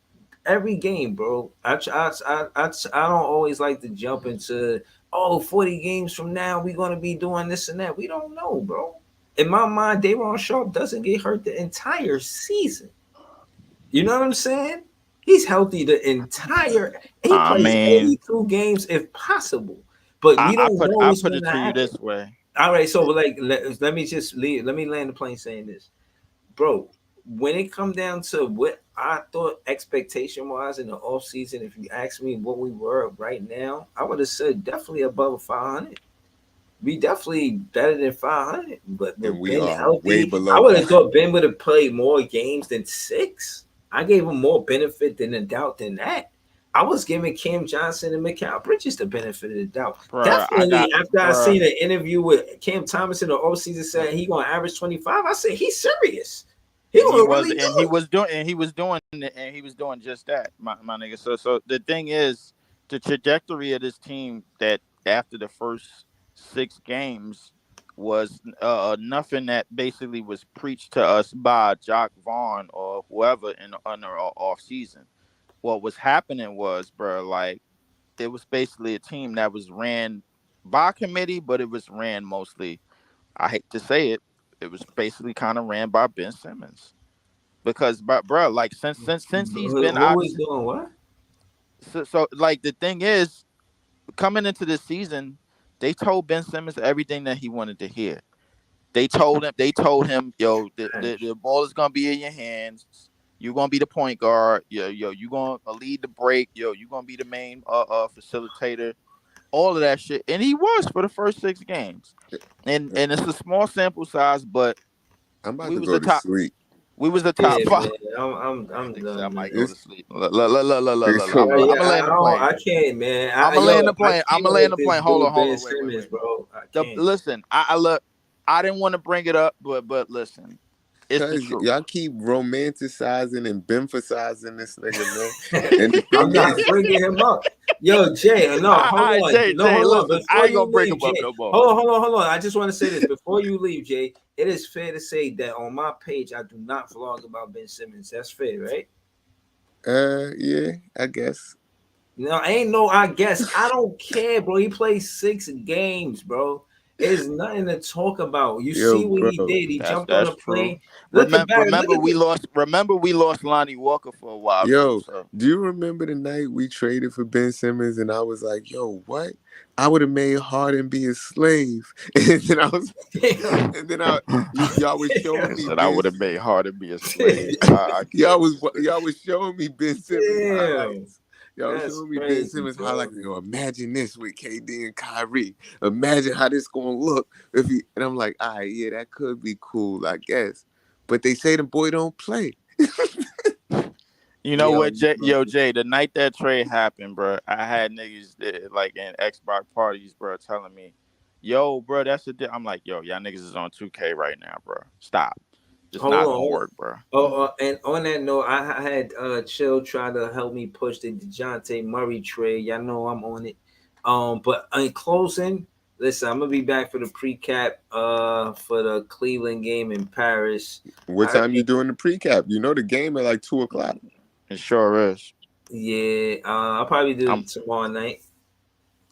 every game, bro. I don't always like to jump into 40 games from now we're gonna be doing this and that. We don't know, bro. In my mind, Daron Sharpe doesn't get hurt the entire season. You know what I'm saying? He's healthy the entire. He I plays mean, 82 games if possible, but we don't know I what's put going it to to you happen. this way. All right, so like let me just leave. Let me land the plane saying this, bro. When it come down to what I thought expectation was in the off season, if you ask me what we were right now, I would have said definitely above 500. We definitely better than 500, but And with we Ben are way healthy, I below would have 500. thought Ben would have played more games than 6. I gave him more benefit than a doubt than that. I was giving Cam Johnson and Mikal Bridges the benefit of the doubt. Bruh, Definitely, after I bruh. seen an interview with Cam Thomas in the offseason saying he gonna average 25, I said he's serious. He And he gonna was, really do and he it. was doing, just that, my nigga. So the thing is, the trajectory of this team that after the first 6 games was nothing that basically was preached to us by Jock Vaughn or whoever in the off season. What was happening was, bro, like it was basically a team that was ran by committee, but it was ran mostly. I hate to say it, it was basically kind of ran by Ben Simmons. Because, but bro, like since he's been Who out, was doing what? so like the thing is, coming into this season, they told Ben Simmons everything that he wanted to hear. They told him, yo, the ball is gonna be in your hands. You're gonna be the point guard. Yo, you're gonna lead the break. Yo, you're gonna be the main facilitator. All of that shit, and he was for the first 6 games. And it's a small sample size, but I'm about we to was go the to top. sleep. We was the top Yeah, 5. man. I'm Nigga said I done, man. might go to It's sleep. I'm so Yeah, gonna land the plane. I can't, man. I'm gonna land the I plane. I'm can't gonna land with the this plane. Hold dude Ben on. Wait. Simmons, bro. I can't. Listen, I look. I didn't want to bring it up, but listen. It's the Cause truth. y'all keep romanticizing and emphasizing this nigga, man. And the I'm thing not is, bringing him up. Yo, Jay, no, All hold right, on. Jay, No, Jay, hold on. listen, I Before ain't you gonna bring leave, him up Jay, no more. hold on. I just want to say this. Before you leave, Jay, it is fair to say that on my page, I do not vlog about Ben Simmons. That's fair, right? yeah, I guess. No, ain't no I guess. I don't care, bro. He played 6 games, bro. It's nothing to talk about. You Yo, see what he bro. did. He jumped on That's a true. plane. Look at back. Look Remember at this. we lost Lonnie Walker for a while too. Yo, So do you remember the night we traded for Ben Simmons and I was like, yo, what? I would have made Harden be a slave. And then I was and then y'all was showing I me said I Ben would have made harder be a slave. I y'all can't was stand y'all was showing me Ben Simmons Damn. highlights. Y'all was That's showing me Ben crazy, Simmons bro. highlights. Yo, imagine this with KD and Kyrie. Imagine how this gonna look if he. And I'm like, all right, yeah, that could be cool, I guess. But they say the boy don't play. You know Yo, what, Jay? The night that trade happened, bro, I had niggas that, like in Xbox parties, bro, telling me, "Yo, bro, that's the." I'm like, "Yo, y'all niggas is on 2K right now, bro. Stop. It's not gonna hold on. work, bro." And on that note, I had Chill try to help me push the DeJounte Murray trade. Y'all know I'm on it. But in closing, listen, I'm gonna be back for the pre-cap for the Cleveland game in Paris. What time you doing the pre-cap? You know the game at like 2:00. It sure is. Yeah, I'll probably do it tomorrow night.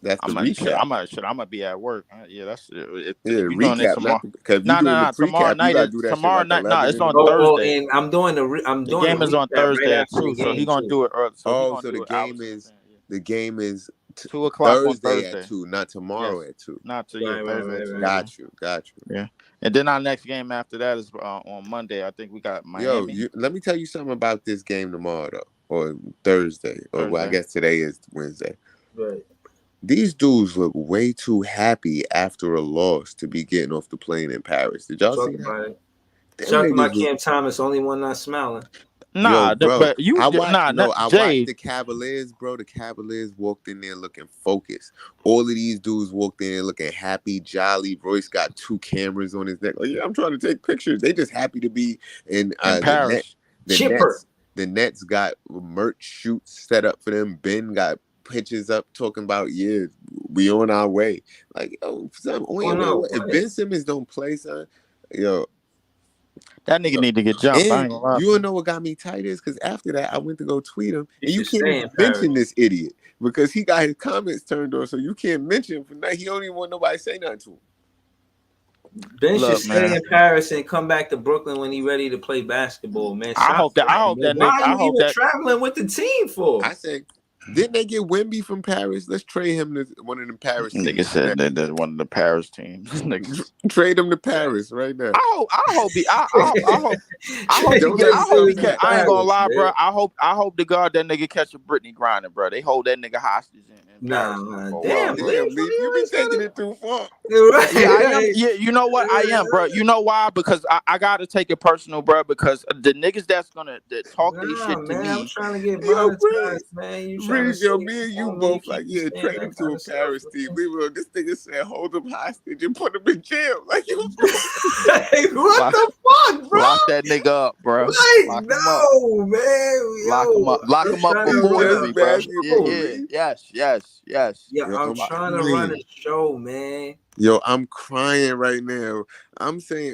That's the I'm recap. gonna be at work. Yeah, that's it. Yeah, the We doing it recap. tomorrow. Because if you doing the Tomorrow pre-cap, you night gotta is do that shit like No, 11 it's in the on morning. Thursday. And I'm doing The game is on recap right Thursday after the too, so he game gonna too. do it early. So he Oh, gonna so do it. I was just saying, the game is 2:00 on Thursday at Thursday. 2, not tomorrow Yes, at 2. not to Thursday at 2. Yeah. Got you. Yeah, and then our next game after that is on Monday. I think we got Yo, Miami. let me tell you something about this game tomorrow though, or Thursday, or well, I guess today is Wednesday. Right. These dudes look way too happy after a loss to be getting off the plane in Paris. Did y'all see that? Shout out to my Cam Thomas, only one not smiling. Nah, Yo, bro, but you I watched Jay. the Cavaliers, bro. The Cavaliers walked in there looking focused. All of these dudes walked in there looking happy, jolly. Royce got 2 cameras on his neck. Like, yeah, I'm trying to take pictures. They just happy to be in Paris. The Nets got merch shoots set up for them. Ben got pictures up talking about, yeah, we on our way. Like, oh, son, wait. If Ben Simmons don't play, son, yo. That nigga need to get jumped. I ain't And gonna lie. you wanna know what got me tight is because after that I went to go tweet him, and you should can't stay even in Paris. mention this idiot because he got his comments turned on, so you can't mention him for now. He don't even want nobody to say nothing to him. Ben should stay in Paris and come back to Brooklyn when he's ready to play basketball, man. I hope that Why are you even traveling with the team for? I said, didn't they get Wemby from Paris? Let's trade him to one of them Paris teams. Nigga said that one of the Paris teams. Trade him to Paris right now. I hope he catch. I ain't gonna lie, bro. I hope the God that nigga catch a Brittany Griner, bro. They hold that nigga hostage in Paris. Damn, you been taking it too far. Yeah, I am. Yeah, you know what? I am, bro. You know why? Because I gotta take it personal, bro. Because the niggas that's gonna talk they shit to me. I'm trying to get monetized, man. You trying to yo, me and you both like, yeah, trade him to a Paris team. This nigga said hold him hostage and put him in jail. Like, you what the fuck, bro? Lock that nigga up, bro. Like, no, man. Lock him up. Lock him up for forgery, bro. Yes. Yeah, I'm trying to run a show, man. Yo, I'm crying right now.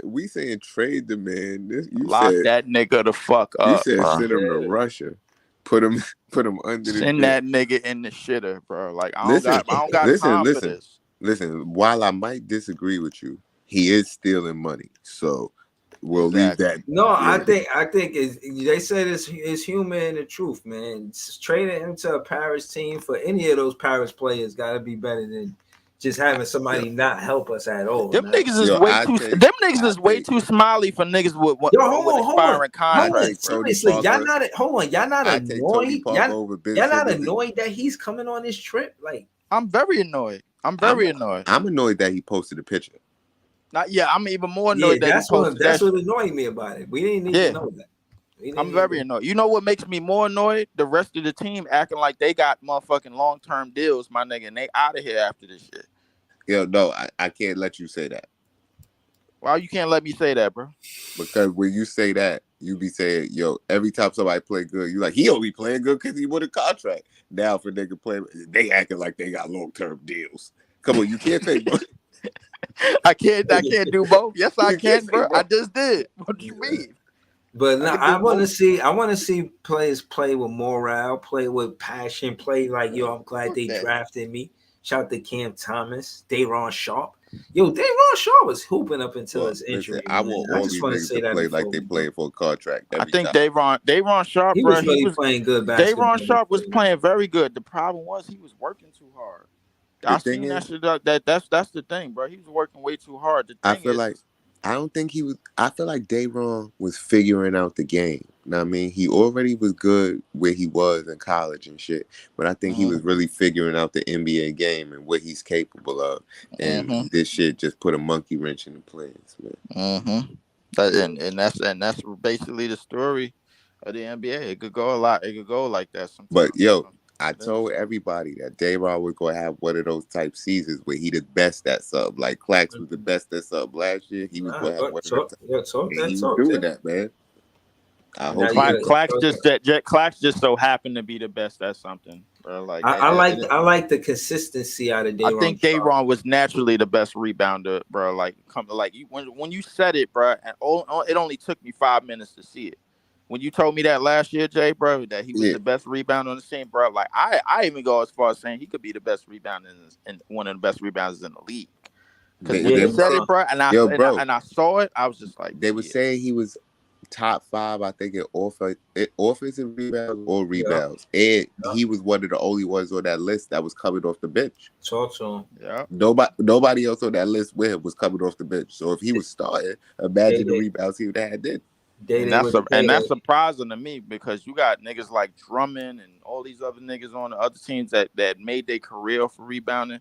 We saying trade the man. Lock that nigga the fuck up. You said bro. send him to Russia. Put him under the send that nigga in the shitter, bro. Like I don't got time for this. Listen, while I might disagree with you, he is stealing money. So we'll leave that. No, I think they said it's human and the truth, man. Trading him to a Paris team for any of those Paris players got to be better than just having somebody not help us at all. Them niggas is way too smiley for niggas with expiring contracts. Seriously, y'all not annoyed. Y'all not annoyed that he's coming on this trip. Like, I'm very annoyed. I'm annoyed that he posted a picture. I'm even more annoyed that he posted that. That's what annoyed me about it. We didn't need to know that. I'm very annoyed. You know what makes me more annoyed? The rest of the team acting like they got motherfucking long-term deals, my nigga, and they out of here after this shit. Yo, no, I can't let you say that. Why you can't let me say that, bro? Because when you say that, you be saying, yo, every time somebody play good, you like, he only playing good because he won a contract. Now for nigga play, they acting like they got long-term deals. Come on, you can't say both. I can't do both. Yes, I You can't can, say bro. I both. just did. What do you mean? But no, I want to both. see. I want to see players play with morale, play with passion, play like yo. I'm glad they drafted me. Shout out to Cam Thomas, Dayron Sharpe. Yo, Dayron Sharpe was hooping up until his injury. Listen, I want all just these want to niggas say to that play like before they we playing for a contract. I think Dayron Sharpe, he bro. was really playing good basketball. Dayron Sharpe was playing very good. The problem was he was working too hard. The I thing seen that is, shit. That's the thing, bro. He was working way too hard. The I thing feel is, like I don't think he was. I feel like Dayron was figuring out the game. You know what I mean? He already was good where he was in college and shit, but I think he was really figuring out the NBA game and what he's capable of. And this shit just put a monkey wrench in the plans, man. And that's basically the story of the NBA. It could go a lot. It could go like that sometimes. But yo, I told everybody that Dayrod was gonna have one of those type seasons where he the best at sub. Like Clax was the best at sub last year. He was gonna have one of them. And he was doing that, man. I hope Clax just so happened to be the best at something, bro. Like I like the consistency out of Dayron. I think Dayron was naturally the best rebounder, bro. Like when you said it, bro, and it only took me 5 minutes to see it. When you told me that last year, Jay, bro, that he was the best rebounder on the team, bro, like I even go as far as saying he could be the best rebounder and one of the best rebounders in the league. Because when you said it, bro, and I saw it, I was just like, they were saying he was top 5, I think, in offensive rebounds or rebounds, and he was one of the only ones on that list that was coming off the bench. Talk to him. Yeah. Nobody else on that list with him was coming off the bench. So if he was starting, imagine the rebounds he would have had then. And that's surprising to me because you got niggas like Drummond and all these other niggas on the other teams that made their career for rebounding.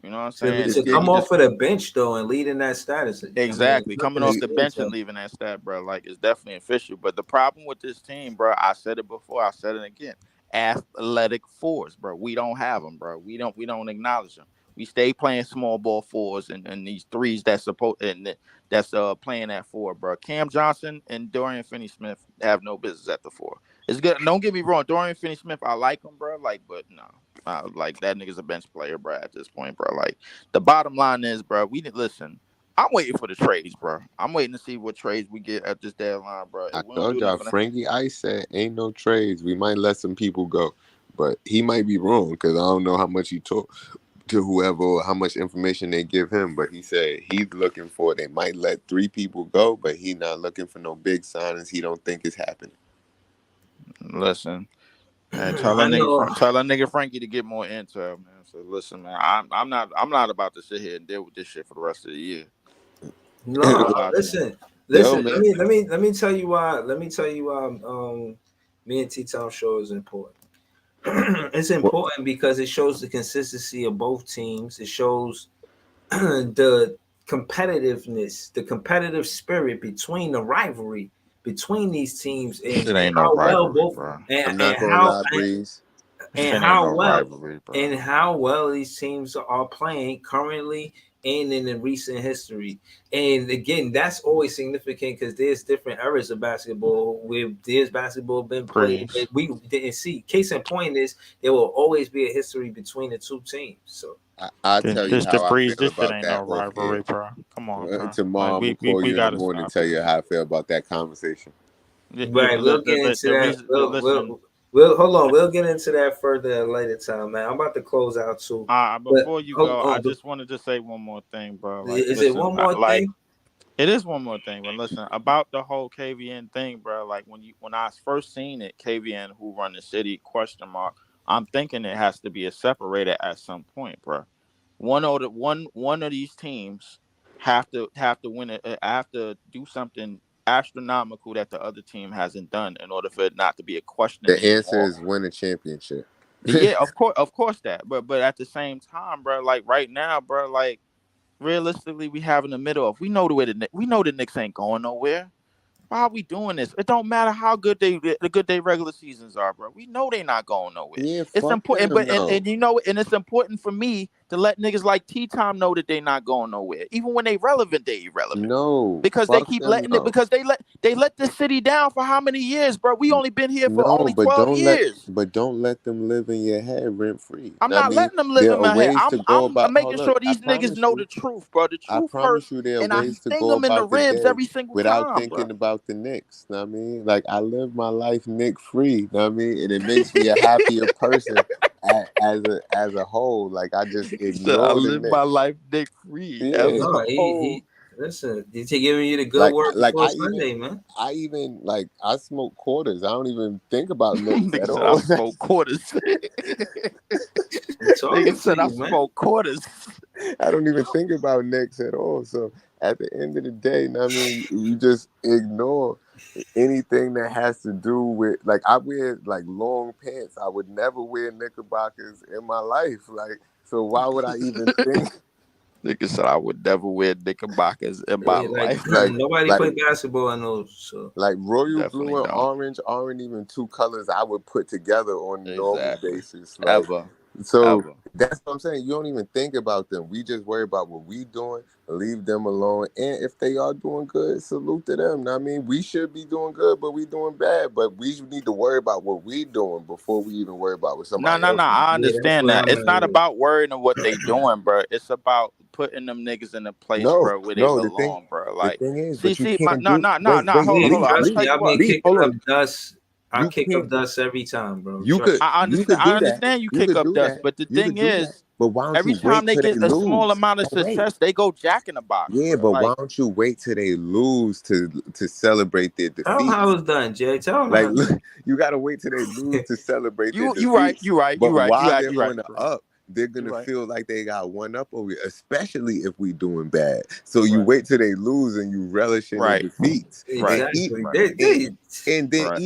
You know what I'm saying? To come off of the bench though and leading that status. Exactly. Coming off the bench and leaving that stat, bro, like it's definitely official. But the problem with this team, bro, I said it before, I said it again. Athletic fours, bro. We don't have them, bro. We don't acknowledge them. We stay playing small ball fours and these threes that's playing at 4, bro. Cam Johnson and Dorian Finney-Smith have no business at the 4. It's good. Don't get me wrong. Dorian Finney-Smith, I like him, bro. Like, but no. Like that nigga's a bench player, bro, at this point, bro. Like the bottom line is, bro, we didn't listen. I'm waiting for the trades, bro. I'm waiting to see what trades we get at this deadline, bro. I told y'all, Frankie Ice said ain't no trades. We might let some people go, but he might be wrong because I don't know how much he talked to whoever or how much information they give him. But he said he's looking for. They might let 3 people go, but he's not looking for no big signings. He don't think it's happening. Listen. And tell that nigga Frankie to get more intel, man. So listen, man, I'm not about to sit here and deal with this shit for the rest of the year. No, listen. Let me tell you why. Me and T-Town show is important. It's important because it shows the consistency of both teams. It shows the competitiveness, the competitive spirit between the rivalry between these teams and how well both and how well these teams are playing currently and in the recent history. And again, that's always significant because there's different eras of basketball where there's basketball been played that we didn't see. Case in point is there will always be a history between the two teams. So I'll tell you how I feel about that. Rivalry, bro. Come on, bro. Tomorrow I'm gonna call you in the morning and tell you how I feel about that conversation. Right, we'll get into that. We'll hold on. We'll get into that further at a later time, man. I'm about to close out too. Before you go, I just wanted to say one more thing, bro. Like, it one more thing? It is one more thing, but listen about the whole KVN thing, bro. Like when I first seen it, KVN who run the city ? I'm thinking it has to be a separator at some point, bro. One of these teams have to win it. Have to do something astronomical that the other team hasn't done in order for it not to be a question. The answer is win a championship. Yeah, of course that. But at the same time, bro, like right now, bro, like realistically, we have in the middle of we know the Knicks ain't going nowhere. Why are we doing this? It don't matter how good their regular seasons are, bro. We know they're not going nowhere. Yeah, it's important, and you know, and it's important for me to let niggas like T-Time know that they not going nowhere. Even when they relevant, they irrelevant. No, Because they fuck keep them letting it. though. Because they let the city down for how many years, bro? We only been here for No, only 12 years. don't let them live in your head rent free. I'm I not mean, letting them live there in are my head. ways to go I'm about. making Hold up, sure these niggas know the truth, bro. The I truth promise hurts, you, there are and I ways to sting go them in the about the ribs day every single without time, bro. thinking about the Knicks. Know what I mean, like I live my life Nick free. Know what I mean, and it makes me a happier person as a whole. Like I just So I ignore the live my Knicks. life Nick free as Yeah, a No, whole. he listen. He's giving you the good like word like before Sunday, man. I even like I smoke quarters. I don't even think about Knicks Nigga at said I all. smoke quarters. I'm talking Nigga to said I you, man. smoke quarters. I don't even think about Knicks at all. So at the end of the day, know what I mean, you just ignore anything that has to do with like I wear like long pants. I would never wear knickerbockers in my life. Like so why would I even think Nigga said I would never wear knickerbockers in my Yeah, like life. nobody like play basketball in those. So like royal Definitely blue and don't. orange aren't even two colors I would put together on a normal Exactly. basis. Like Ever. so Ever. that's what I'm saying. You don't even think about them. We just worry about what we doing, leave them alone. And if they are doing good, salute to them. Know what I mean, we should be doing good, but we doing bad. But we need to worry about what we doing before we even worry about what No, somebody no, else no. is I yeah, that's understand where that. I'm It's at not with it. about worrying of what they doing, bro. It's about putting them niggas in a place, No, bro, where they no. belong, bro. The Like, thing is, see, but you see, my can't no, do. no, no, Wait, no. wait, Hold on, Lee, hold on. I'm gonna trust tell me, you I be what. Lee, hold kicking up on. dust. I You kick can't. up dust every time, bro. You could. I You understand. could I do that. understand you You kick could up do dust, that. but the You could thing do that. is, But why don't every you wait time they till they get a small lose? amount of Oh, wait. success, they go Jack in the Box, Yeah, bro. but why Like, don't you wait till they lose to celebrate their Tell him how defeats? it's done, Jay. Tell him Like, how. look, you gotta wait till they lose to celebrate their you right, defeats. you right, you But right, you while right, they're you right, on the bro. up, they're You gonna right, feel like they got one up over you, especially if we doing bad. So you right, wait till they lose and you relish in their right, defeats. right, And Exactly. right, and then right.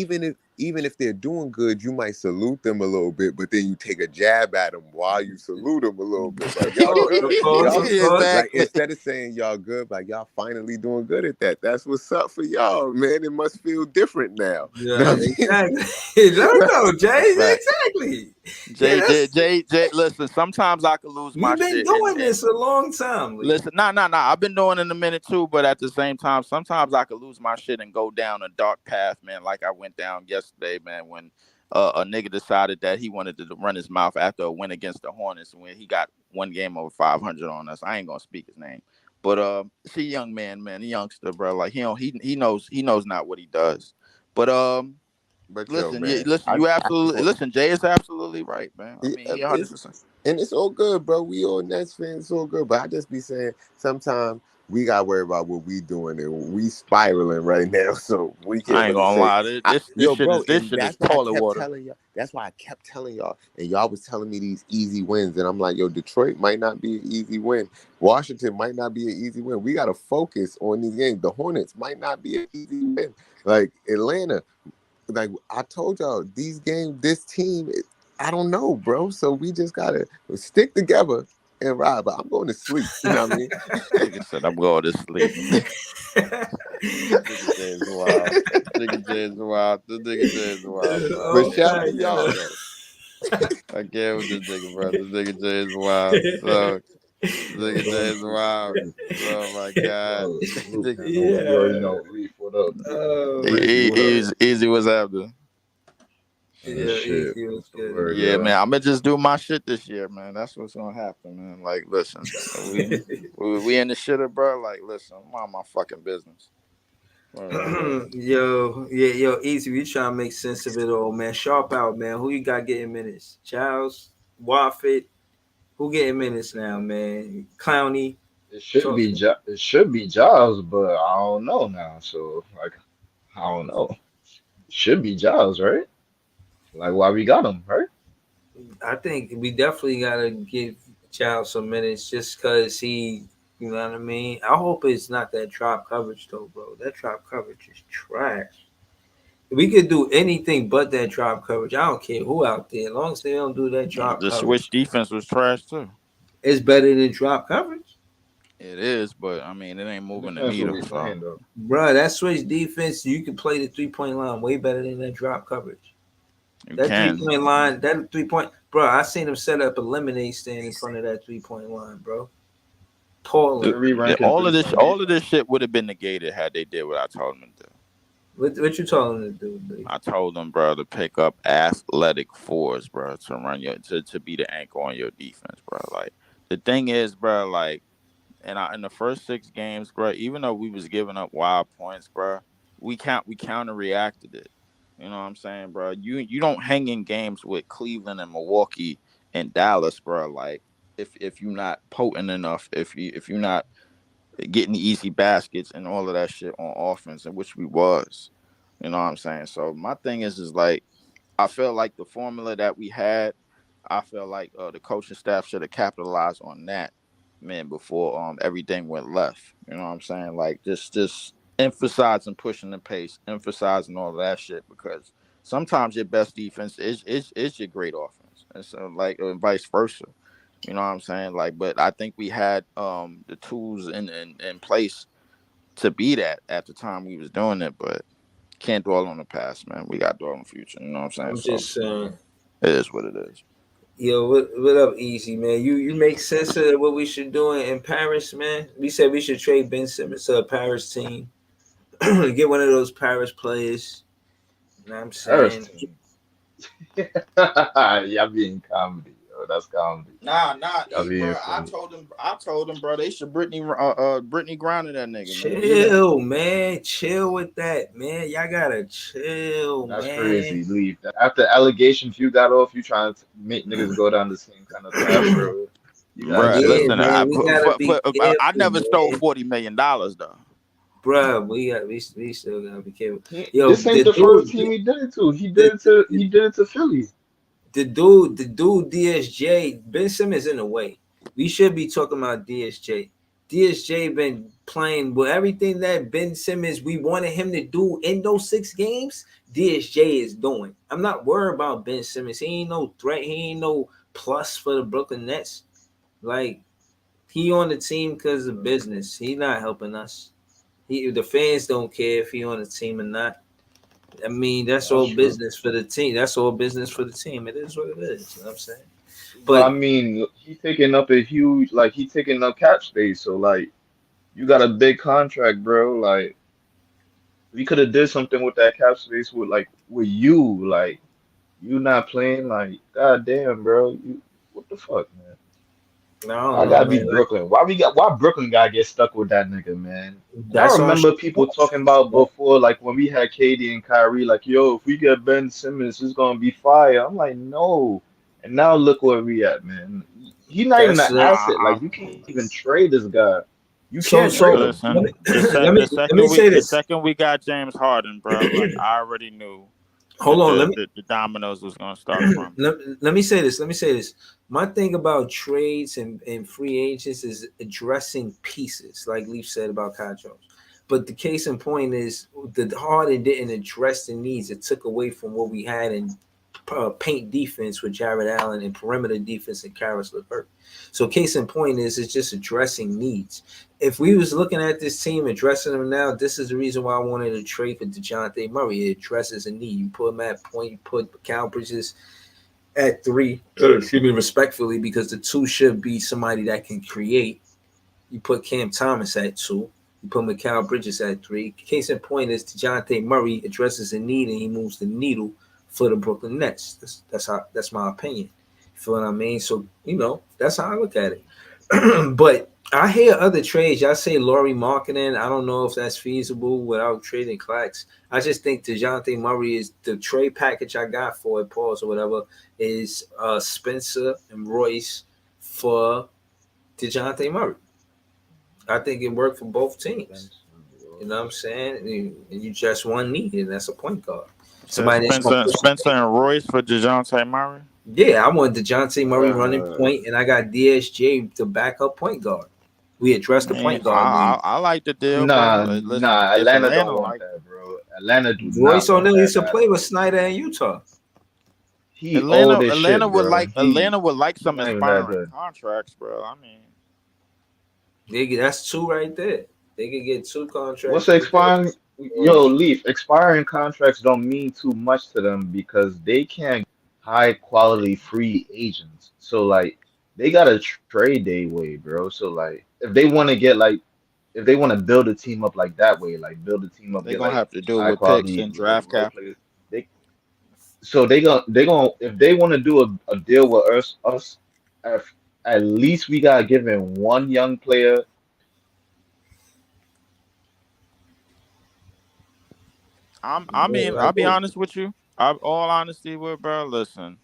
even if they're doing good, you might salute them a little bit, but then you take a jab at them while you salute them a little bit. Like Of y'all course, good, of course, y'all of course. like Exactly. instead of saying y'all good, like y'all finally doing good at that. That's what's up for y'all, man. It must feel different now. Know Yeah, what I mean? exactly. Let him know, That's a Jay. fact. Exactly. Yeah, J. Listen, sometimes I could lose my we've been shit, doing and this a long time, Lee. listen, nah. I've been doing it in a minute too, but at the same time, sometimes I could lose my shit and go down a dark path, man. Like I went down yesterday, man, when a nigga decided that he wanted to run his mouth after a win against the Hornets when he got one game over 500 on us. I ain't gonna speak his name, but see, young man, a youngster, bro. Like he knows not what he does, but But yo, listen, yeah, man, listen, I you just absolutely want listen. Jay is absolutely right, man. I mean, he it's 100%. and it's all good, bro. We all Nets fans, it's all good. But I just be saying sometimes we gotta worry about what we doing and we spiraling right now. So we can't I ain't really gonna say lie. This yo, shit bro, is and that's why I toilet kept water. telling y'all. That's why I kept telling y'all, and y'all was telling me these easy wins, and I'm like, yo, Detroit might not be an easy win. Washington might not be an easy win. We gotta focus on these games. The Hornets might not be an easy win. Like Atlanta, like I told y'all, these games, this team, I don't know, bro. So we just gotta stick together and ride. But I'm going to sleep. You know what I mean? Nigga said I'm going to sleep. Nigga Jay is wild. Nigga Jay is wild. This nigga Jay is wild, bro. But Oh shout my to y'all though. I can't with this nigga, bro. This nigga Jay is wild. So this Yo, nigga Jay love is Leaf wild. already. Oh my god. Yo, salute, Nigga, man. You already Yeah. know. Leaf, what up, Leaf? Oh Breezy, what up? easy was after. yeah. Shit. Easy was What's the good. word, Yeah, y'all? man. I'm gonna just do my shit this year, man. That's what's gonna happen, man. Like, listen, we in the shitter, bro. Like, listen, I'm on my fucking business. Word. Yo, easy. We trying to make sense of it all, man. Sharp out, man. Who you got getting minutes? Charles, Waffit. Who getting minutes now, man? Clowney. Talk to me. It should be Giles, but I don't know now. So like I don't know. It should be Giles, right? Like why we got him, right? I think we definitely gotta give Charles some minutes just because he, you know what I mean. I hope it's not that drop coverage though, bro. That drop coverage is trash. We could do anything but that drop coverage. I don't care who out there, as long as they don't do that drop The switch coverage. defense was trash too. It's better than drop coverage, It is, but I mean, it ain't moving the Depends who needle. we So playing though. bro. That switch defense, you can play the 3-point line way better than that drop coverage. You That can. 3-point line, that 3-point, bro. I seen him set up a lemonade stand in front of that 3-point line, bro. Pauling. All of this shit would have been negated had they did what I told them to do. What you telling them to do, baby? I told them, bro, to pick up athletic fours, bro, to run to be the anchor on your defense, bro. Like the thing is, bro, like in the first 6 games, bro, even though we was giving up wild points, bro, we counter reacted it. You know what I'm saying, bro? You don't hang in games with Cleveland and Milwaukee and Dallas, bro. Like if you're not potent enough, if you're not getting easy baskets and all of that shit on offense, in which we was. You know what I'm saying? So my thing is like I feel like the formula that we had, I feel like the coaching staff should have capitalized on that, man, before everything went left. You know what I'm saying? Like just emphasizing pushing the pace, emphasizing all of that shit, because sometimes your best defense is your great offense, and so like vice versa. You know what I'm saying? Like, but I think we had the tools in place to be that at the time we was doing it, but can't dwell on the past, man. We got to dwell on the future. You know what I'm saying? I'm So just saying. it is what it is. Yo, what up, Easy, man? You make sense of what we should do in Paris, man. We said we should trade Ben Simmons to a Paris team. Get one of those Paris players. You know what I'm Paris saying? team. Y'all being comedy, yo. That's comedy. Nah, Y'all being bro. I told them, bro. They should Brittany grounded that nigga, Chill, man. Chill with that, man. Y'all gotta chill, That's man. crazy. Leave. After allegations you got off, you trying to make niggas go down the same kind of path, bro. You gotta Bro, chill. listen, man, we gotta be careful, I never stole man. $40 million though. Bruh, we still gotta be careful. Yo, This ain't the first team he did it to. He did it to Philly. The dude DSJ, Ben Simmons in the way. We should be talking about DSJ. DSJ been playing with everything that Ben Simmons we wanted him to do in those 6 games. DSJ is doing. I'm not worried about Ben Simmons. He ain't no threat. He ain't no plus for the Brooklyn Nets. Like he on the team because of business. He not helping us. The fans don't care if he on the team or not. I mean, that's all true. business for the team. That's all business for the team. It is what it is. You know what I'm saying? But I But mean, he taking up cap space. So like, you got a big contract, bro. Like, we could have did something with that cap space with you. Like, you not playing. Like, goddamn, bro. What the fuck, man? I I don't know, gotta be man. Brooklyn. Why Brooklyn gotta get stuck with that nigga, man? I That's on. remember people talking about before, like when we had KD and Kyrie, like, yo, if we get Ben Simmons, it's gonna be fire. I'm like, no. And now look where we at, man. He's not even That's an asset. Like, you can't even trade this guy. You can't so. trade him. Listen, Let me say the this. second we got James Harden, bro, like I already knew Hold on. the dominoes was gonna start from. Let me say this. My thing about trades and free agents is addressing pieces, like Leaf said about Kyle Jones. But the case in point is the Harden didn't address the needs. It took away from what we had in paint defense with Jared Allen and perimeter defense and Karis LeVert. So case in point is it's just addressing needs. If we was looking at this team addressing them now, this is the reason why I wanted to trade for DeJounte Murray. It addresses a need. You put him at point, you put Cal Bridges at 3, excuse me, respectfully, because the 2 should be somebody that can create. You put Cam Thomas at 2. You put Mikal Bridges at 3. Case in point is DeJounte Murray addresses a need and he moves the needle for the Brooklyn Nets. That's my opinion. You feel what I mean? So, that's how I look at it. But I hear other trades. Y'all say Laurie marketing. I don't know if that's feasible without trading Clax. I just think DeJounte Murray is the trade package I got for it, pause or whatever, is Spencer and Royce for DeJounte Murray. I think it worked for both teams. You know what I'm saying? And you just one need, and that's a point guard. Somebody Spencer and Royce for DeJounte Murray. Yeah, I want DeJounte Murray running point, and I got DSJ to back up point guard. We addressed the point guard. I like the deal, Nah, bro. Listen, nah, Atlanta don't want like that, bro. Atlanta do Royce not want O'Neal that used to guy. play with Snyder in Utah. He old as shit, Atlanta would bro. like some not even that inspiring good. contracts, bro. I mean, That's 2 right there. They could get 2 contracts. What's expiring? Yo, Leaf, expiring contracts don't mean too much to them because they can't high quality free agents. So like they got a trade day way, bro. So like if they want to get like if they want to build a team up like that way, like build a team up, They're get gonna like have to do it high with picks quality and like draft role capital. players, they so they gonna if they want to do a deal with us at least we gotta give in one young player. I Yeah, mean, I'll like be those. honest with you. I all honesty with bro. Listen,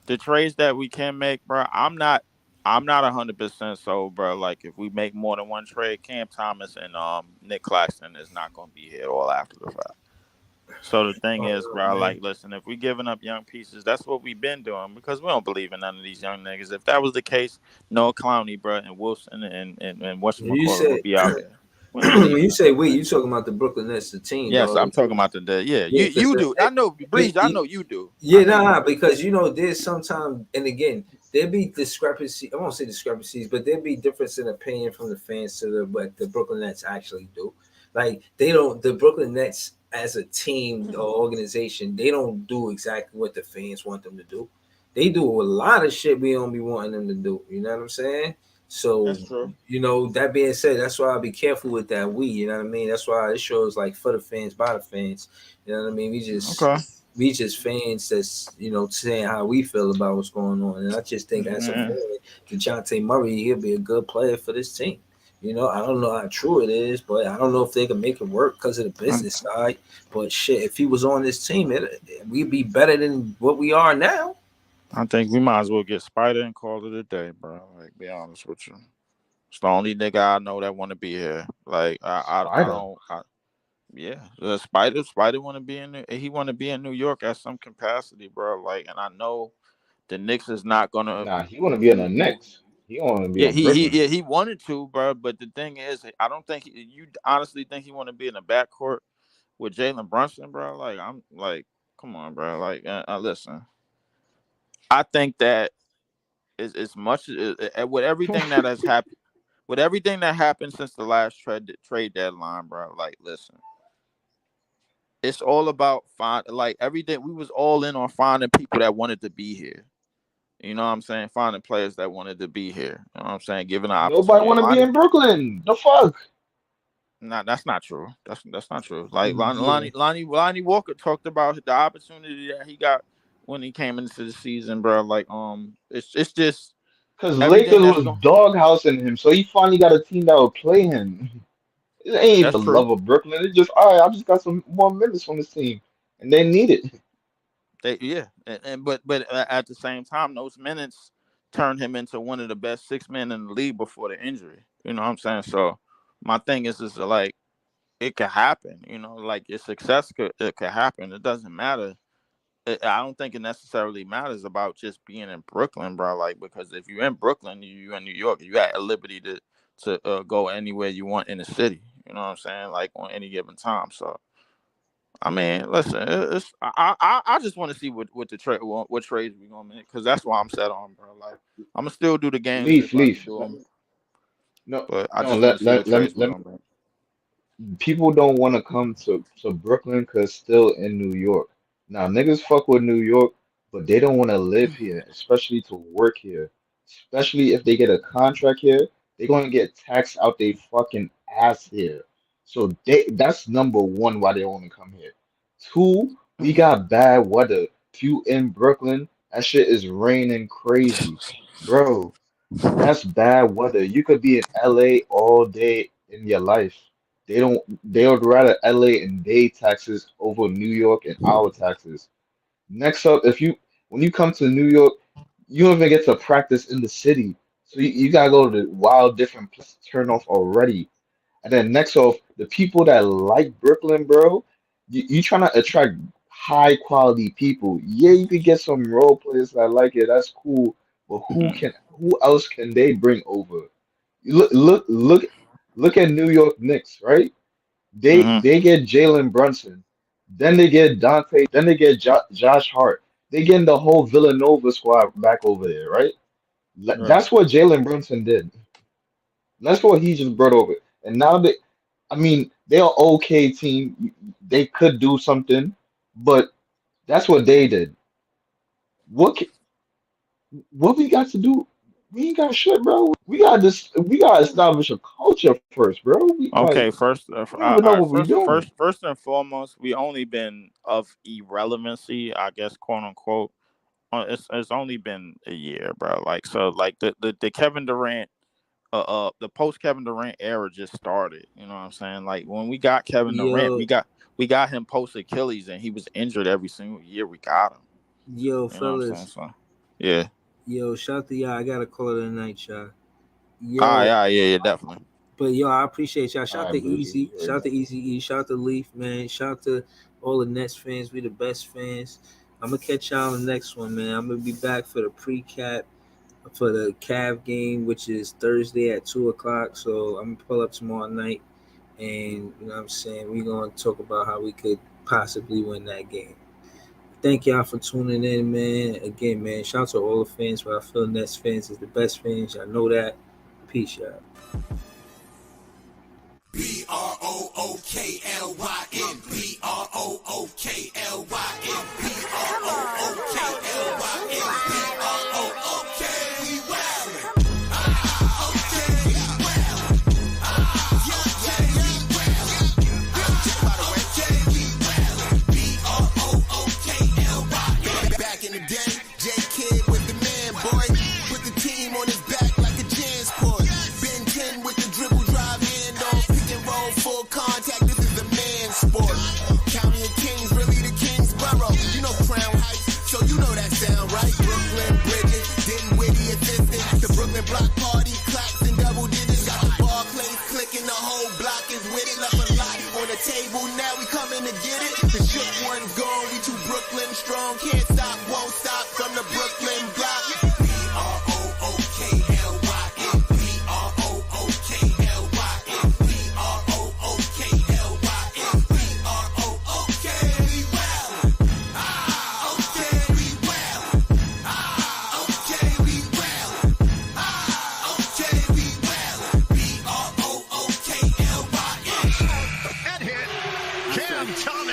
the trades that we can make, bro. I'm not 100% sold, bro. Like if we make more than one trade, Cam Thomas and Nick Claxton is not gonna be here all after the fact. So the thing is, Oh bro, man. like, listen, if we giving up young pieces, that's what we've been doing because we don't believe in none of these young niggas. If that was the case, Noah Clowney, bro, and Wilson and You whatchamacallit said would be out here. We don't when believe in you none of say that, we, man. you talking about the Brooklyn Nets, the team, Yes, dog. I'm talking about the day. Yeah, Yeah, you do. I know, Breeze. I know you do. I yeah, know you nah, do. because there's sometimes, and again, there be discrepancy. I won't say discrepancies, but there be difference in opinion from the fans to what the Brooklyn Nets actually do. Like they don't, the Brooklyn Nets as a team or organization, they don't do exactly what the fans want them to do. They do a lot of shit we don't be wanting them to do. You know what I'm saying? So, That's true. that being said, that's why I'll be careful with that you know what I mean? That's why this show is like for the fans, by the fans. You know what I mean? Okay. We just fans that's saying how we feel about what's going on. And I just think as a Mhm. fan, DeJounte Murray, he'll be a good player for this team. I don't know how true it is, but I don't know if they can make it work because of the business side. But shit, if he was on this team, we'd be better than what we are now. I think we might as well get Spider and call it a day, bro. Like, be honest with you. It's the only nigga I know that want to be here. Like, I Spider. don't. Yeah, the Spider want to be he want to be in New York at some capacity, bro. Like, and I know the Knicks is not gonna Nah, he want to be in the move. Knicks. He want to be Yeah, in Brooklyn. he wanted to, bro. But the thing is, I don't think you honestly think he want to be in the backcourt with Jalen Brunson, bro. Like, I'm like, come on, bro. Like, listen, I think that as much with everything that has happened, with everything that happened since the last trade deadline, bro. Like, listen, it's all about like everything. We was all in on finding people that wanted to be here. You know what I'm saying? Finding players that wanted to be here. You know what I'm saying? Giving an Nobody opportunity. want to be Lonnie, in Brooklyn. The fuck? nah, that's not true. That's not true. Like Yeah. Lonnie Walker talked about the opportunity that he got when he came into the season, bro. Like, it's just Because everything Lakers that's was going. doghousing him, so he finally got a team that would play him. It ain't even That's the true. love of Brooklyn. It's just, all right, I just got some more minutes from this team. And they need it. Yeah, but at the same time, those minutes turned him into one of the best six men in the league before the injury. You know what I'm saying? So my thing is like it could happen. Like your success it could happen. It doesn't matter. I don't think it necessarily matters about just being in Brooklyn, bro. Like because if you're in Brooklyn, you're in New York, you got a liberty to go anywhere you want in the city. You know what I'm saying? Like on any given time. So I mean, listen, I just want to see what the trade what trades we gonna make because that's why I'm set on, bro. Like I'm gonna still do the games Leaf, if I can Leaf. do them, No, but I no, just want to see what trades we let me. gonna make. People don't want to come to Brooklyn because still in New York. Now, niggas fuck with New York, but they don't want to live here, especially to work here. Especially if they get a contract here, they're going to get taxed out they fucking ass here. So that's number one why they want to come here. Two, we got bad weather. If you in Brooklyn, that shit is raining crazy. Bro, that's bad weather. You could be in LA all day in your life. They would rather LA and day taxes over New York and our taxes. Next up, when you come to New York, you don't even get to practice in the city. So you gotta go to the wild different places to turn off already. And then next off, the people that like Brooklyn, bro, you trying to attract high quality people. Yeah, you could get some role players that like it. That's cool. But who else can they bring over? Look at New York Knicks, right? Mm-hmm. They get Jalen Brunson, then they get Dante, then they get Josh Hart. They getting the whole Villanova squad back over there, right? Right. That's what Jalen Brunson did. That's what he just brought over. And now I mean, they're an okay team. They could do something, but that's what they did. What ca- what we got to do? We ain't got shit, bro. We got this. We got to establish a culture first, bro. We like Okay, first, we don't even know all right, what we doing. first and foremost, we only been of irrelevancy, I guess, quote unquote. It's only been a year, bro. Like so, like the Kevin Durant, the post Kevin Durant era just started. You know what I'm saying? Like when we got Kevin Durant, Yo, we got him post Achilles, and he was injured every single year we got him. yo, You know what I'm saying? fellas. So yeah. Yo, shout to y'all. I gotta call it a night, y'all. Yeah, definitely. But yo, I appreciate y'all. Shout All to right, Busy. Easy. Shout to Easy E. Shout to Leaf, man. Shout to all the Nets fans. We the best fans. I'm gonna catch y'all on the next one, man. I'm gonna be back for the pre-cap for the Cav game, which is Thursday at 2:00. So I'm gonna pull up tomorrow night, and you know what I'm saying, we're gonna talk about how we could possibly win that game. Thank y'all for tuning in, man. Again, man, shout out to all the fans, but I feel Nets fans is the best fans. Y'all know that. Peace, y'all. BROOKLYN, BROOKLYN, BROOKLYN, we wildin'. Okay, we wildin'. Yeah, we wildin'. Okay, we wildin'. BROOKLYN. Back in the day, J Kid was the man, boy. Put the team on his back like a Jansport. Ben 10 with the dribble drive handoff, pick and roll, full contact. This is a man sport. County of Kings, really the Kingsborough. You know Crown Heights, so you know that sound, right? Brooklyn Bridges, Denton Witty assistant. The Brooklyn Block Party, claps and double digits. Got the Barclays clicking, the whole block is with it. Left a lot on the table, now we coming to get it. The shook one's gone, we too Brooklyn strong. Can't stop, won't stop from the Brooklyn block.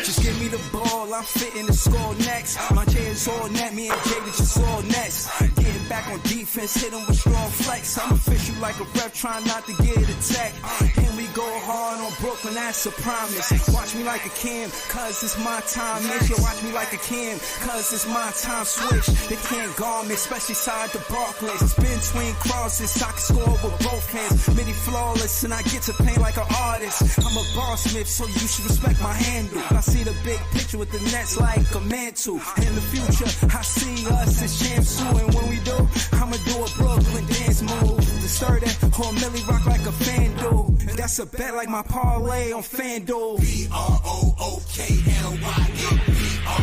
Just give me the ball, I'm fitting to score next. My J is all net, me and Jay we just all next. Getting back on defense, hit him with strong flex. I'm official like a ref, trying not to get attacked. And we go hard on Brooklyn, that's a promise. Watch me like a Cam, cause it's my time. Mitch, watch me like a Cam, cause it's my time. Switch, they can't guard me, especially side the Barclays. Spin twin crosses, I can score with both hands. Midi flawless, and I get to play like an artist. I'm a boss smith, so you should respect my handle. I see the big picture with the Nets like a mantle. In the future, I see us as champs too. And when we do, I'ma do a Brooklyn dance move. The stir that whole Millie rock like a FanDuel. That's a bet like my parlay on FanDuel. BROOKLYN.